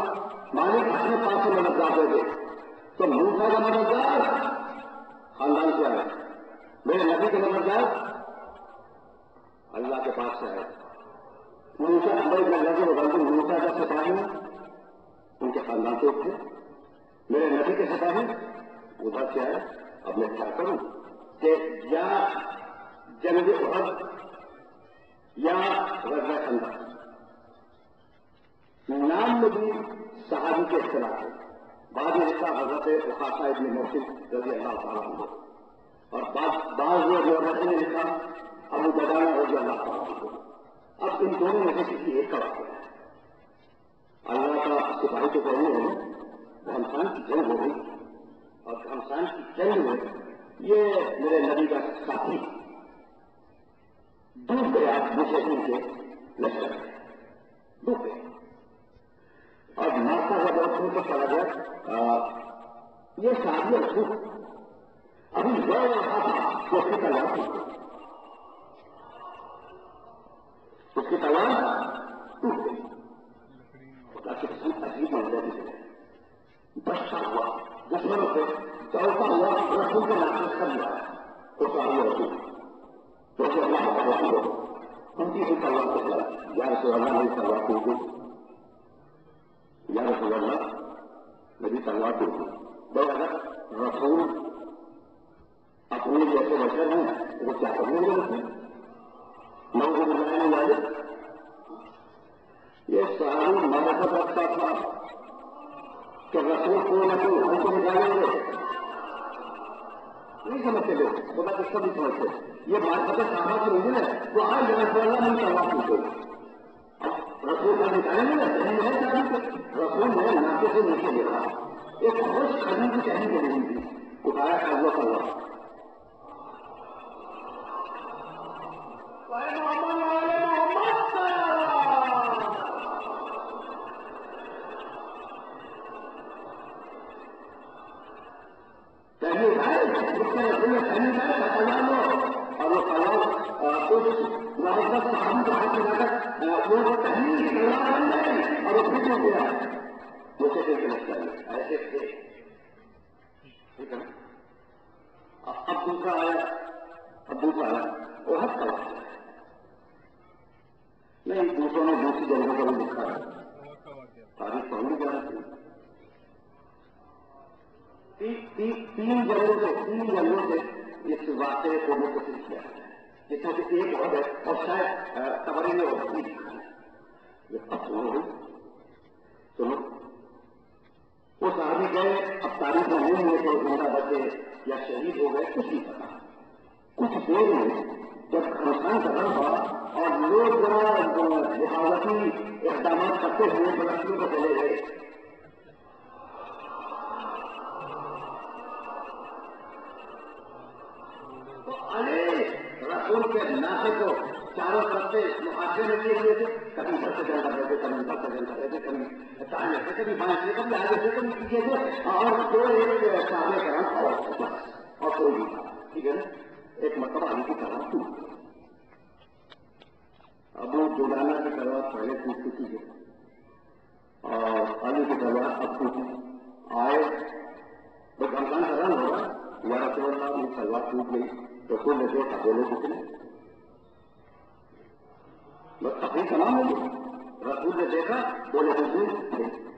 مالک اپنے پاس سے مددگار دے دے۔ تو موسیٰ کا مددگار خاندان سے آئے، میرے نبی کا مددگار اللہ کے پاس سے آئے۔ موسیٰ موسیٰ کا سپاہی ان کے خاندان سے اٹھے، میرے نبی کے سپاہی ادھر سے آئے۔ اب میں کیا کروں کہ یا جنگ احد یا غزوہ خندق، نام میں بھی صحابی کے اختلاف ہے، بعد میں لکھا حضرت رفاقہ ابن محسن رضی اللہ تعالیٰ عنہ، اور بعض نے لکھا ابو دجانہ رضی اللہ تعالیٰ عنہ۔ اب ان دونوں میں سے کسی ایک کا واقعہ ہے، اللہ کا سپاہی تو کہنے ہیں گھمسان کی جنگ ہو گئی، اور گھمسان کی جنگ میں یہ میرے نبی کا ساتھی ڈوب گیا، مشرکین کے لشکر میں ڈوب گیا، اور مارتا ہوا جب خون پر چلا گیا۔ یہ شادی خود ابھی بڑھ رہا تھا تو اس کی تلوار ٹوٹ گئی، اس کی تلوار ٹوٹ گئی۔ خدا کی قسم عجیب منظر ہے، بس اکٹھا ہوا دشمنوں سے چلتا ہوا رسول کے نام کر لیا تو چاہیے رسول جیسے اللہ تعالیٰ کو ان کی بھی تلوار کو چلا یا رسول اللہ میری تلوار کو یا رسول اللہ میری تلوار کو بھائی اگر رسول اپنے جیسے بشر ہیں وہ کیا کرنے گے رسول لوگوں کو بنانے والے یہ صحابی معرفت رکھتا تھا کہ رسول کو نہ کوئی ہم کو نکالیں گے نہیں سمجھتے لوگ خدا کس کو نہیں سمجھتے یہ معرفت صحابہ کی نہیں ہے تو آج رسول اللہ نہیں کروا پوچھے رسول کا نکالیں گے رسول نے ناطے سے نیچے دیکھا ایک خوش کھڑی کی کہیں کے نہیں تھی اٹھایا کر وہ کروا اور وہ سوال اس معرفت صحابی کو ہاتھ لگا کر وہ کہیں کی تلوار بن گئی اور وہ پھر ہو گیا مجھے دیکھ لگتا ہے ایسے تھے ٹھیک ہے نا اب دوسرا آیا وہ ہاتھ کھڑا نہیں دوسروں نے دوسری جگہوں پر بھی لکھا ہے تاریخ پڑھنی جانا چاہیے تین جگہوں سے اس واقعے کو متصل کیا ہے جس میں سے ایک اور ہے اور شاید تبری میں سنو وہ صحابی گئے اب تاریخ میں نہیں ہوئے تو زندہ بچے یا شہید ہو گئے کچھ نہیں پتا کچھ دیر میں جب خرسان کا رنگ ہوا اور لوگ ذرا حفاظتی اقدامات کرتے ہوئے بلکہ کو چلے گئے رسول کے ناطے کو چاروں طرف سے محاذے میں لیے ہوئے تھے کبھی ادھر سے جل کر رہے تھے کبھی ادھر سے جل کر رہے تھے کبھی دائیں سے کبھی بائیں سے کبھی آگے سے کبھی پیچھے سے اور کوئی ایک سامنے کرا اور کوئی بھی تھا ٹھیک ہے نا ایک مرتبہ علی کی تلوار ٹوٹ گئی اب وہ دورانا کی تلوار پہلے ٹوٹ چکی ہے اور علی کی تلوار اب ٹوٹی آئے تو گردان کا رنگ ہوگا یا رسول اللہ کی تلوار ٹوٹ گئی رسول نے دیکھا بولے کچھ نہیں بس تقریب تمام ہوگی رسول نے دیکھا بولے کچھ نہیں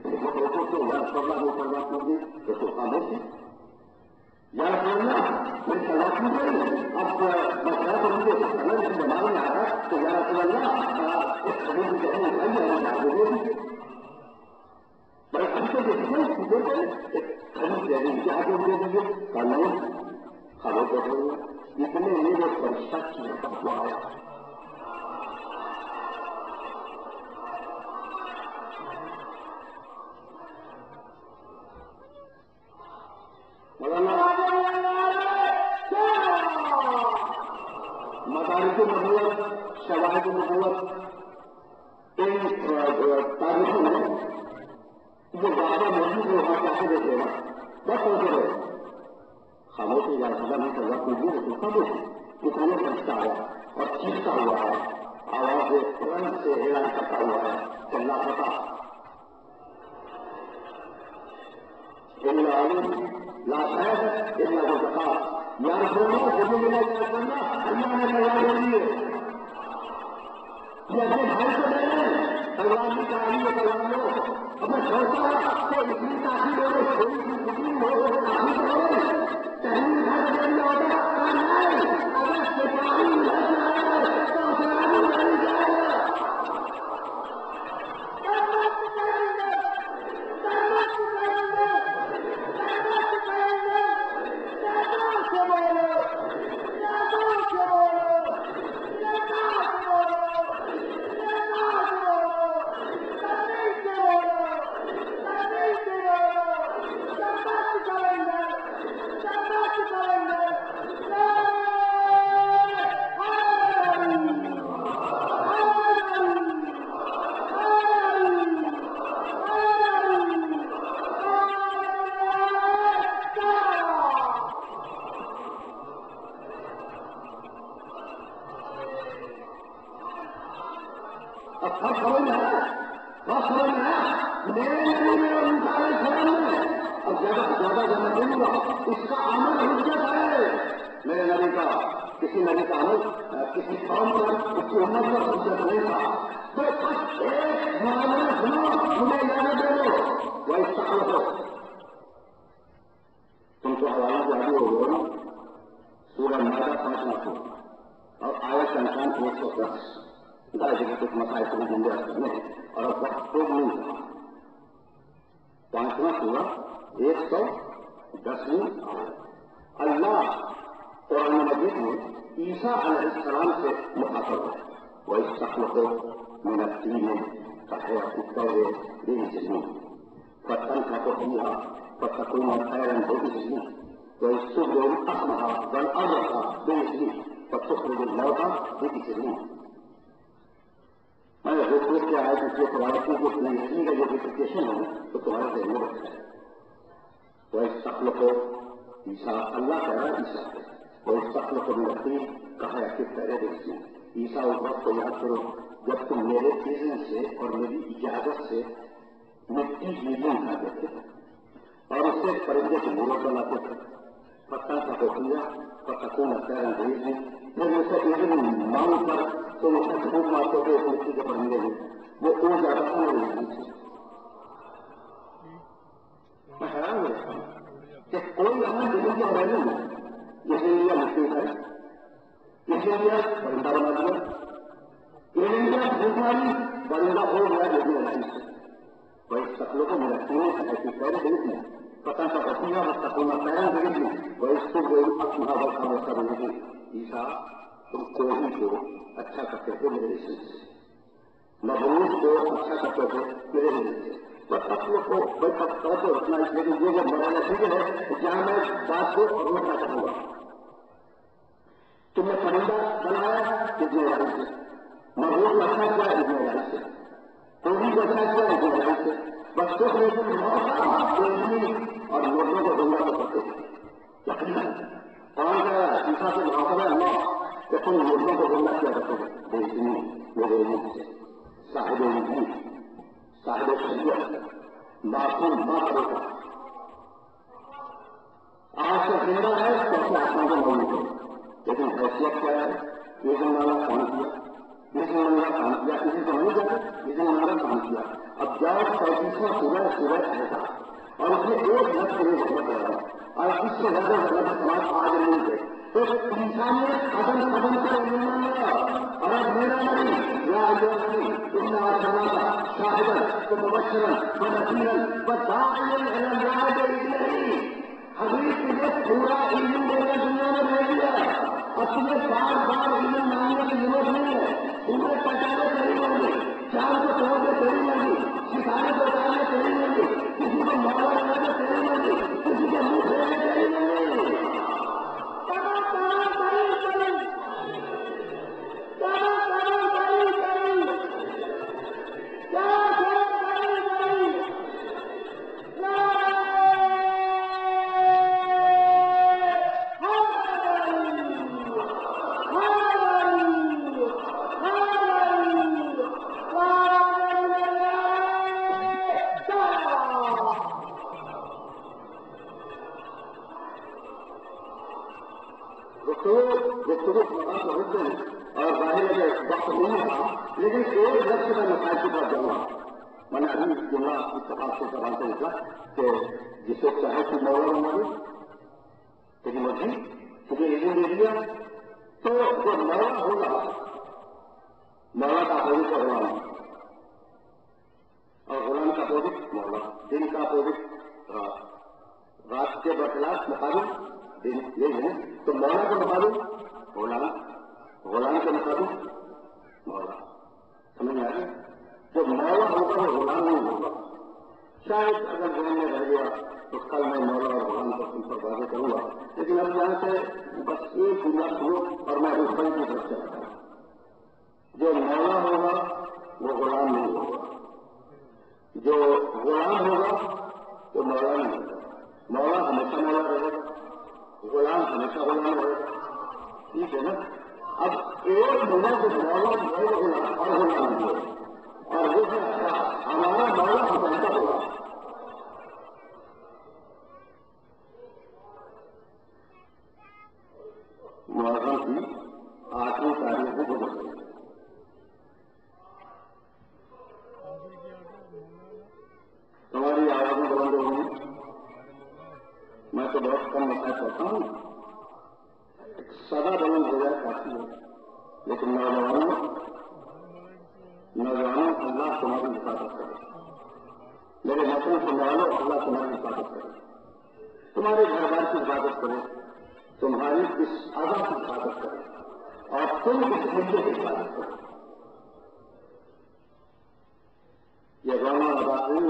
یا رسول اللہ وہ تلوار ٹوٹ گئی رسول خاموش تھی یا رسول اللہ میری تلوار ٹوٹ گئی اب مسئلہ تو مجھے دماغ میں آ رہا تو یا رسول اللہ اس خبر کی جگہ اٹھائی بڑے ہم کو دیکھتے کیا دے دیجیے قانون خبر کر رہے ہیں اتنے میرے پر سچ میں آیا مدارس نبوت شواہد نبوت ان تاریخوں میں جو زیادہ موجود ہے وہاں کیسے دیتے ہیں بس ہوتے رہے خاموشی یا سزا نہیں کرنا کوئی بھی خاموشی دکھانے پہنچتا ہے اور چیختا ہوا ہے آواز ترنت سے اعلان کرتا ہوا ہے کہ اللہ پتا لا شاید اللہ کو بتا یا رسول اللہ ملا کرنا اللہ نے تلوار دے دیے یہ اپنے بھائی کو دے رہے تلوار کی کہانی ہے تلوار لو اپنے چھوٹا تو اتنی تاخیر ہو رہی تھوڑی سی کتنی ہو تاخیر ہو رہی کہیں گھر دینا ہوتا اگر سپاہی تو سلام نہیں جائے اور زیادہ جمع دوں گا، اس کا عمل حجت ہے میرے نبی کا. کسی نبی کا عمل کسی قوم پر اس کی امت پر حجت نہیں تھا. تو بس ایک معاملہ سنو، مجھے یاد دے دو، وہ استقبال ہو. تم کو حوالہ جاری ہو گئے نا، سورہ مائدہ 5واں سورہ اور آیت کا انسان 110 جگہ کچھ مسائل کو گنجائش کرنے اور اب وقت کو نہیں تھا. 5واں سورہ 110ویں آیت. اللہ قرآن مجید میں عیسیٰ علیہ السلام سے مخاطب ہے. وہ اس شکل کو من الدین كالطير بإذنه فتنفخ فيها فتكون خيرا بإذنه ويستبدل الأكمه والأبرص بإذنه فتخرج الموتى بإذنه. میں جو سوچ کے آیا کہ یہ تمہارے کی جو نئی کا جو ڈسکشن ہے تو تمہارے ذہن میں رکھا ہے. وہ اس شکل کو عیسیٰ اللہ کہہ رہا ہے، عیسیٰ کو وہ اس شکل کو بھی رکھتی کہا ہے کہ پہلے دیکھتی عیسیٰ اس وقت کو یاد کرو جب تم میرے اذن سے اور میری اجازت سے مٹی چیزیں اٹھاتے تھے اور اس سے پرندے کے موروں کو لاتے تھے. پتہ کا پوکھیا پتہ لگتا ہے بھیجنے پھر اسے ایک مانگ کر تم اسے خوب مارتے تھے اس مٹی کے پرندے میں وہ اور زیادہ نہیں تھے. میں حیران ہوتا ہوں کہ کوئی ہمیں دل کے رہنے میں اسی لیے مٹی ہے، اسی لیے پرندہ بنا دیا، انڈیا بھوکاری پرندہ ہو گیا جو بھی لڑائی سے. وہ اس شکلوں کو مرکتی ہے ایسی پہلے دن میں پتہ کا پتیاں اور سکونا پیرا دن میں وہ اس کو کوئی اپنا وقت ویسا بنے گی. عیسیٰ تم کوئی کو اچھا کرتے تھے میرے رشتے سے، مبروز کو اچھا کرتے تھے میرے رشتے سے. بس شکلوں کو بھائی پتہ تو رکھنا اس لیے کہ یہ جو مرانا ٹھیک ہے جہاں میں بات کو روکنا چاہوں گا. تم نے پرندہ بنایا کتنے لڑائی سے، مبروز اچھا کیا اتنے لڑائی سے، کوئی کو اچھا کیا اتنے لڑائی سے. بس کچھ نہیں اور لوگوں کو گمراہ کر سکتے تھے. یقیناً کون کہہ رہا ہے عیسیٰ سے محاصرہ ہے اللہ کہ تم لوگوں کو گمراہ کیا کرتے تھے. بے اتنی میرے علم سے صاحب علم صاحب شریعت معصوم نہ کرے گا. آج سے زندہ ہے کیسے آسمان کو موجود ہے لیکن حیثیت کیا ہے. یہ زمانہ کام کیا، یہ زمانہ کام کیا، کسی کو نہیں جاتے یہ زمانہ کام کیا. اب جاؤ 35واں سورہ آئے گا اور اس میں ایک لفظ نہیں ضرورت رہا اور اس سے زیادہ غلط سماج آج نہیں ہے. تو انسانیت قدم قدم کا ایمان لیا اور میرا نہیں یا جو نہیں تم نے آج سنا تھا شاہدن تو مبشرن و نذیرن و داعیا الی اللہ باذنہ. حدیث تجھے پورا علم دینا دنیا میں دے دیا اور تمہیں بار بار علم مانگنے کی ضرورت نہیں ہے. تمہیں پہچانے نہیں ہوں گے، چاند کو توڑ کے تیری لگی، ستارے کو اتارنے تیری لگی، کسی کو مولا لگا کے تیری لگی، کسی کے منہ پھیرنے تیری لگی. اور ظاہر ہے وقت نہیں تھا لیکن ایک لفظ کا مسائل کی طرف جانا. میں نے ابھی جملہ اتفاق سے سوال سے نکلا کہ جسے چاہے کہ مولا بنا دے تیری مرضی تجھے علم دے دیا تو جو مولا ہوگا مولا کا اپوزٹ کا غلام اور غلام کا اپوزٹ مولا، دن کا اپوزٹ رات کے برخلاف مقابل دن یہ ہے. تو مولا کا مقابل غلام، غلام کے مطابق مولا. سمجھ میں آ گیا؟ جو مولا ہوگا وہ غلام نہیں ہوگا. شاید اگر ذہن میں رہ گیا تو کل میں مولا اور غلام کو تم پر واضح کروں گا، لیکن اب یہاں سے بس ایک جملہ سنو اور میں اس بڑی کی طرف چلا جاؤں. جو مولا ہوگا وہ غلام نہیں ہوگا، جو غلام ہوگا وہ مولا نہیں ہوگا. مولا ہمیشہ مولا رہے گا، غلام ہمیشہ غلام رہے گا. ٹھیک ہے نا؟ اب ایک مولا جو مولا ہے غلام اور غلام ہے اور وہ ہے ہمارا مولا ہمیشہ ہوگا. تو بہت کم مسائل کرتا ہوں، سدا بیان ہو جائے کافی ہے، لیکن نوجوانوں اللہ تمہاری حفاظت کرے، میرے مسئلے سننے والوں اللہ تمہاری حفاظت کرے، تمہارے گھر بار کی حفاظت کرے، تمہاری اس اعضا کی حفاظت کرے اور تم اس ملک کی حفاظت کرے. یہ رونا اداکاری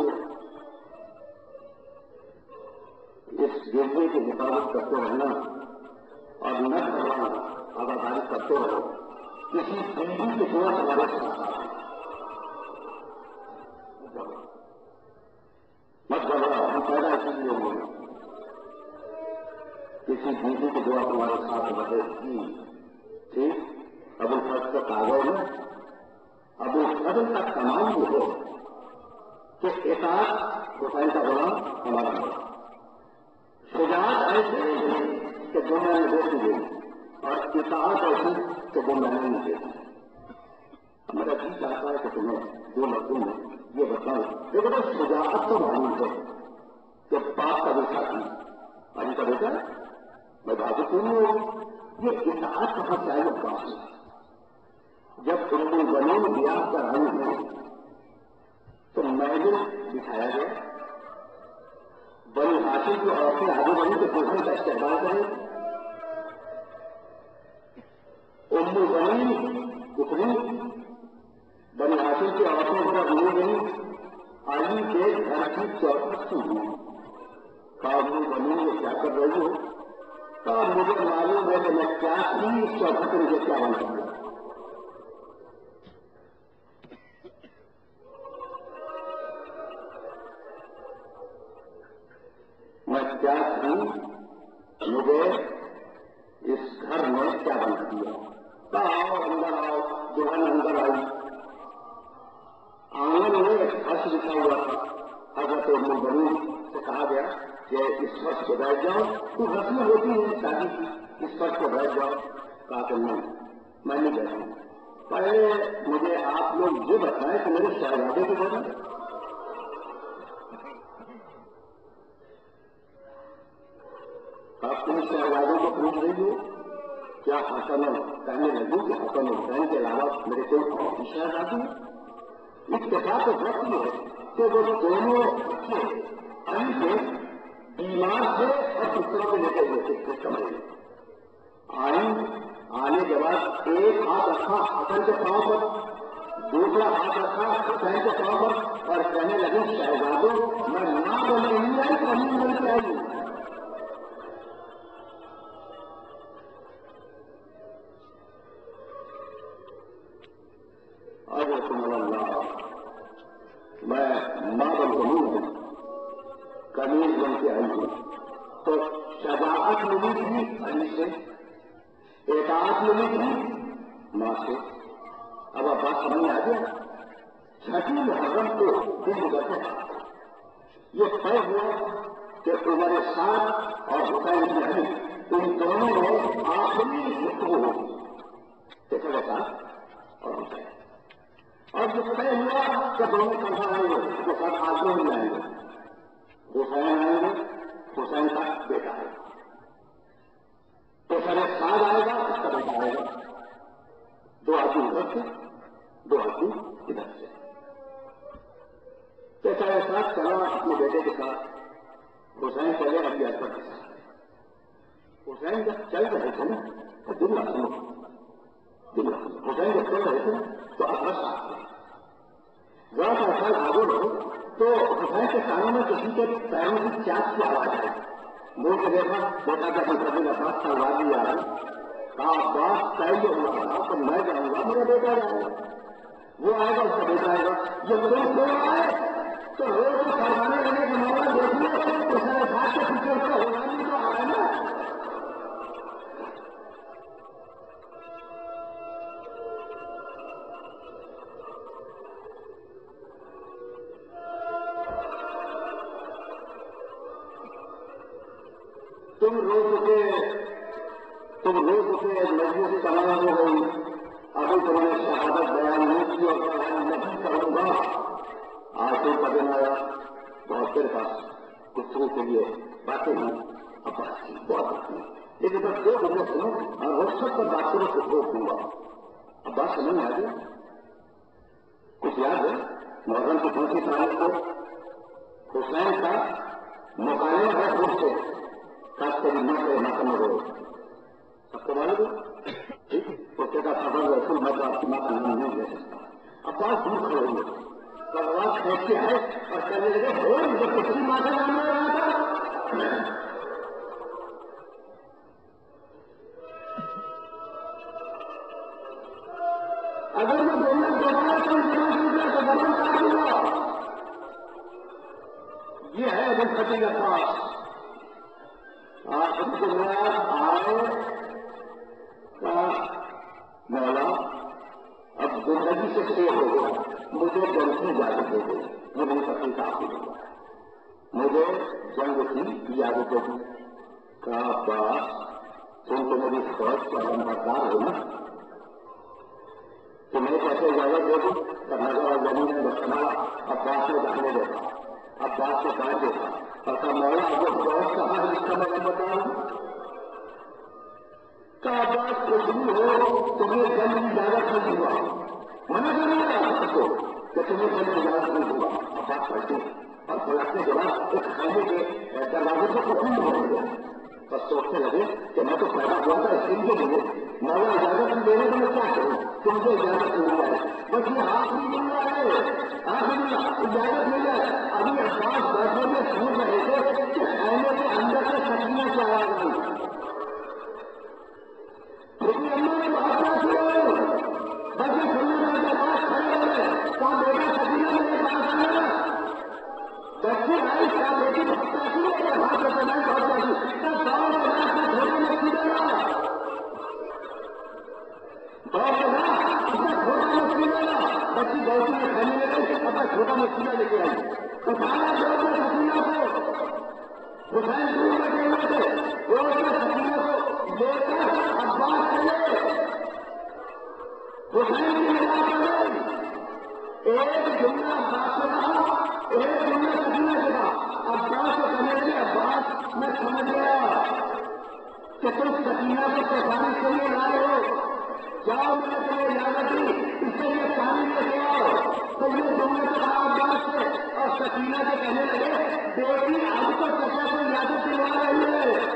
اس گردے کی حفاظت کرتے رہنا اور نہ کرنا اداکاری کرتے رہو، کسی بیوی کے سوا ہمارے ساتھ مت گھبراؤ، ہم پیدا اسی لیے ہوئے کسی بیوی کی دعا تمہارے ساتھ بڑھے گی. ٹھیک، ابو الفضل کا کاغذ ہے، ابو الفضل کا تمام یہ ہے کہ اطاعت حسین کا غلام ہمارا ہے، شجاعت ایسے کہ جو میں نے دیکھ دی اور اطاعت ایسی کہ وہ میں نے نہیں دیکھی. میرا جی چاہتا ہے کہ تمہیں دو لفظوں میں یہ بتاؤں دیکھو بس شجاعت تو معلوم ہے کہ باپ کا بیٹا تھی، بھائی کا بیٹا میں بازو کیوں نہیں ہوں، یہ اطاعت کہاں سے آئی باپ سے. جب تم نے زمین بیاہ کر آئی ہے تو محل دکھایا گیا، بنی ہاشم کی عورتیں آگے بڑھی تو دلہن کا استقبال کریں، ام زمین اتری، بنی ہاشم کی عورتوں پر لے گئی، علی کے گھر کی چوکٹ سنی. ام زمین یہ کیا کر رہی ہو؟ مجھے معلوم ہے کہ میں کیا تھی، اس چوکٹ سے مجھے کیا بنا دیا. میں کیا تھی، مجھے اس گھر میں کیا بنا دیا. آؤ اندر آؤ، دلہن اندر آئی، آنگن میں ایک فرش لکھا ہوا تھا. حضرت ام زمین سے کہا گیا کہ اس فرش پہ بیٹھ جاؤ، کچھ رسمیں ہوتی ہیں شادی کی، اس فرش پہ بیٹھ جاؤ. کہا کہ نہیں میں نہیں بیٹھوں. پہلے مجھے آپ لوگ یہ بتائیں کہ میرے شہزادے کی وجہ آپ تم شہزادوں کو پوچھ رہی ہو کیا حسن کہنے لگوں کہ حسن حسین کے علاوہ میرے کوئی اور شہزادی ہے. اتفاق تو وقت یہ ہے کہ وہ دونوں بچے علی کے بیمار تھے اور دوسروں کو لے کے ہوئے تھے کمرے میں. آنے کے بعد ایک ہاتھ رکھا حسن کے پاؤں پر، دوسرا ہاتھ رکھا حسین کے پاؤں پر اور کہنے لگے شہزادوں میں نہ بن رہی ہے کہیں مل کے آئی. اللہ میں ماں بن کے نہیں ہوں، کمیز بن کے آئی ہوں. تو شجاعت ملی تھی علی سے، اطاعت ملی تھی ماں سے. اب آپ بات سمجھ آ گیا. چھٹی محرم کو دن گزرتے یہ طے ہوا کہ عمر سعد اور حسین بن علی ان دونوں میں آخری گفتگو ہوگی. دیکھا جاتا اور حسین اور جو طے ہوا کہ دونوں کنفا آئیں گے وہ سب آدمی نہیں آئیں گے. حسین آئیں گے، حسین کا بیٹا ہے، تو سر سعد آئے گا، اس کا بیٹا آئے گا. دو آدمی ادھر سے، دو آدمی ادھر سے. تو سر سعد چلا اپنے بیٹے کے ساتھ، حسین چلے ابھی اکبر کے ساتھ. حسین جب چل رہے تھے نا تو دن سنو، حسین جب چل رہے تھے تو اکبر ساتھ تھے. ذرا سا سال آگے بڑھے تو حسین کے کانوں میں کسی کے پیروں کی چاک کی آواز آئی. منہ سے دیکھا بیٹا کا کبھی نفاذ تلوار بھی آ رہا. کہا بات طے ہوا رہا تو میں جاؤں گا، میرا بیٹا جائے گا، وہ آئے گا، اس کا بیٹا آئے گا. یہ لوگ کیوں آئے تو روز کو فرمانے لگے کہ مولا دیکھیے تو سارے بات کے پیچھے اس کا ہونا نہیں تو آ رہا ہے نا. تم روز کے مجبور تمام ہو گئی. ابھی تم نے شہادت بیان نہیں کی اور بیان نہیں کروں گا. آج کا دن آیا، بہت دیر پاس گفتگو کے لیے باتیں ہوئی. عباس کی بہت اپنی لیکن بس دو جملے سنو اور وہ سب پر بات کرو تو روک دوں گا. عباس سمجھ میں آ گیا؟ کچھ یاد ہے محرم کی کون سی تاریخ کو حسین کا مکالمہ ہے خود سے خاص کر ماتم ہو سب کو معلوم ہے. ٹھیک اس کا خبر رسول میں تو آپ کی ماں کا نام نہیں لے سکتا. عباس دور کھڑے ہوئے سوال کیسے ہے اور کہنے لگے ہو جو کسی ماں کا نام لے رہا تھا. اگر میں بولنا دوبارہ تو بولنا کاٹ دوں گا. یہ ہے ابو فتح عباس. آپ کو آئے کا مولا اب زندگی سے شیر ہو گیا. مجھے جنگ کی اجازت دے گئی. یہ میری پتی کا حاصل ہوا. مجھے جنگ کی اجازت دے دی. کہا عباس تم تو میری فوج کا لمبردار ہو نا, تمہیں کیسے اجازت دے دی؟ نظر اور زمین نے بچنا عباس نے جانے دیتا. عباس کو کہا دیتا اور کہا مولا جو فوج کہاں ہے اس کا میں بتاؤں. کہا عباس کچھ بھی ہو تمہیں جنگ کی اجازت نہیں دوں گا. منع کرنے لگا کو کہ تمہیں جنگ کی اجازت نہیں دوں گا. عباس پڑھتے اور پلٹنے کے بعد ایک خیمے کے دروازے کو پسند ہو گیا. بس سوچنے لگے کہ میں تو پیدا ہوا تھا اس کے لیے مولا اجازت دینے کو میں کیا کروں, تم کو اجازت مل جائے. بس یہ آخری جملہ ہے, آخری اجازت مل جائے. ابھی عباس بیٹھے میں سوچ رہے تھے کہ خیمے کے اندر سے سکینہ کی آواز آئی. لیکن اللہ نے بہت کیا کیا بس یہ سننے والے پاس کھڑے ہوئے کہا بیٹا سکینہ میرے پاس آنا. بچے آئی کیا بیٹی بھگتا کی ہے ہاتھ میں پہنچ بھگتا کی تب دور میں تھوڑے میں سیدھے گا دور میں اپنا چھوٹا مچھلی لے گا. بچی گوشت میں کھانے لے گئی اپنا چھوٹا مچھلی لے کے آئی. اٹھانا دور میں سکینہ کو حسین دور میں گئے ہوئے تھے. دور میں سکینہ کو لے کر عباس چلے. حسین کی نگاہ پڑ ایک جملہ عباس سے کہا, ایک جملہ سکینہ سے کہا. عباس کو کہنے لگے عباس میں سمجھ گیا کہ تم سکینہ کو پہچانے کے لیے لائے ہو. جاؤ میں نے تمہیں اجازت دی اس کے لیے پانی لے کے آؤ. تو یہ جملے سے کہا عباس سے اور سکینہ سے کہنے لگے بیٹی اب تو چچا کو اجازت دلوا رہی ہے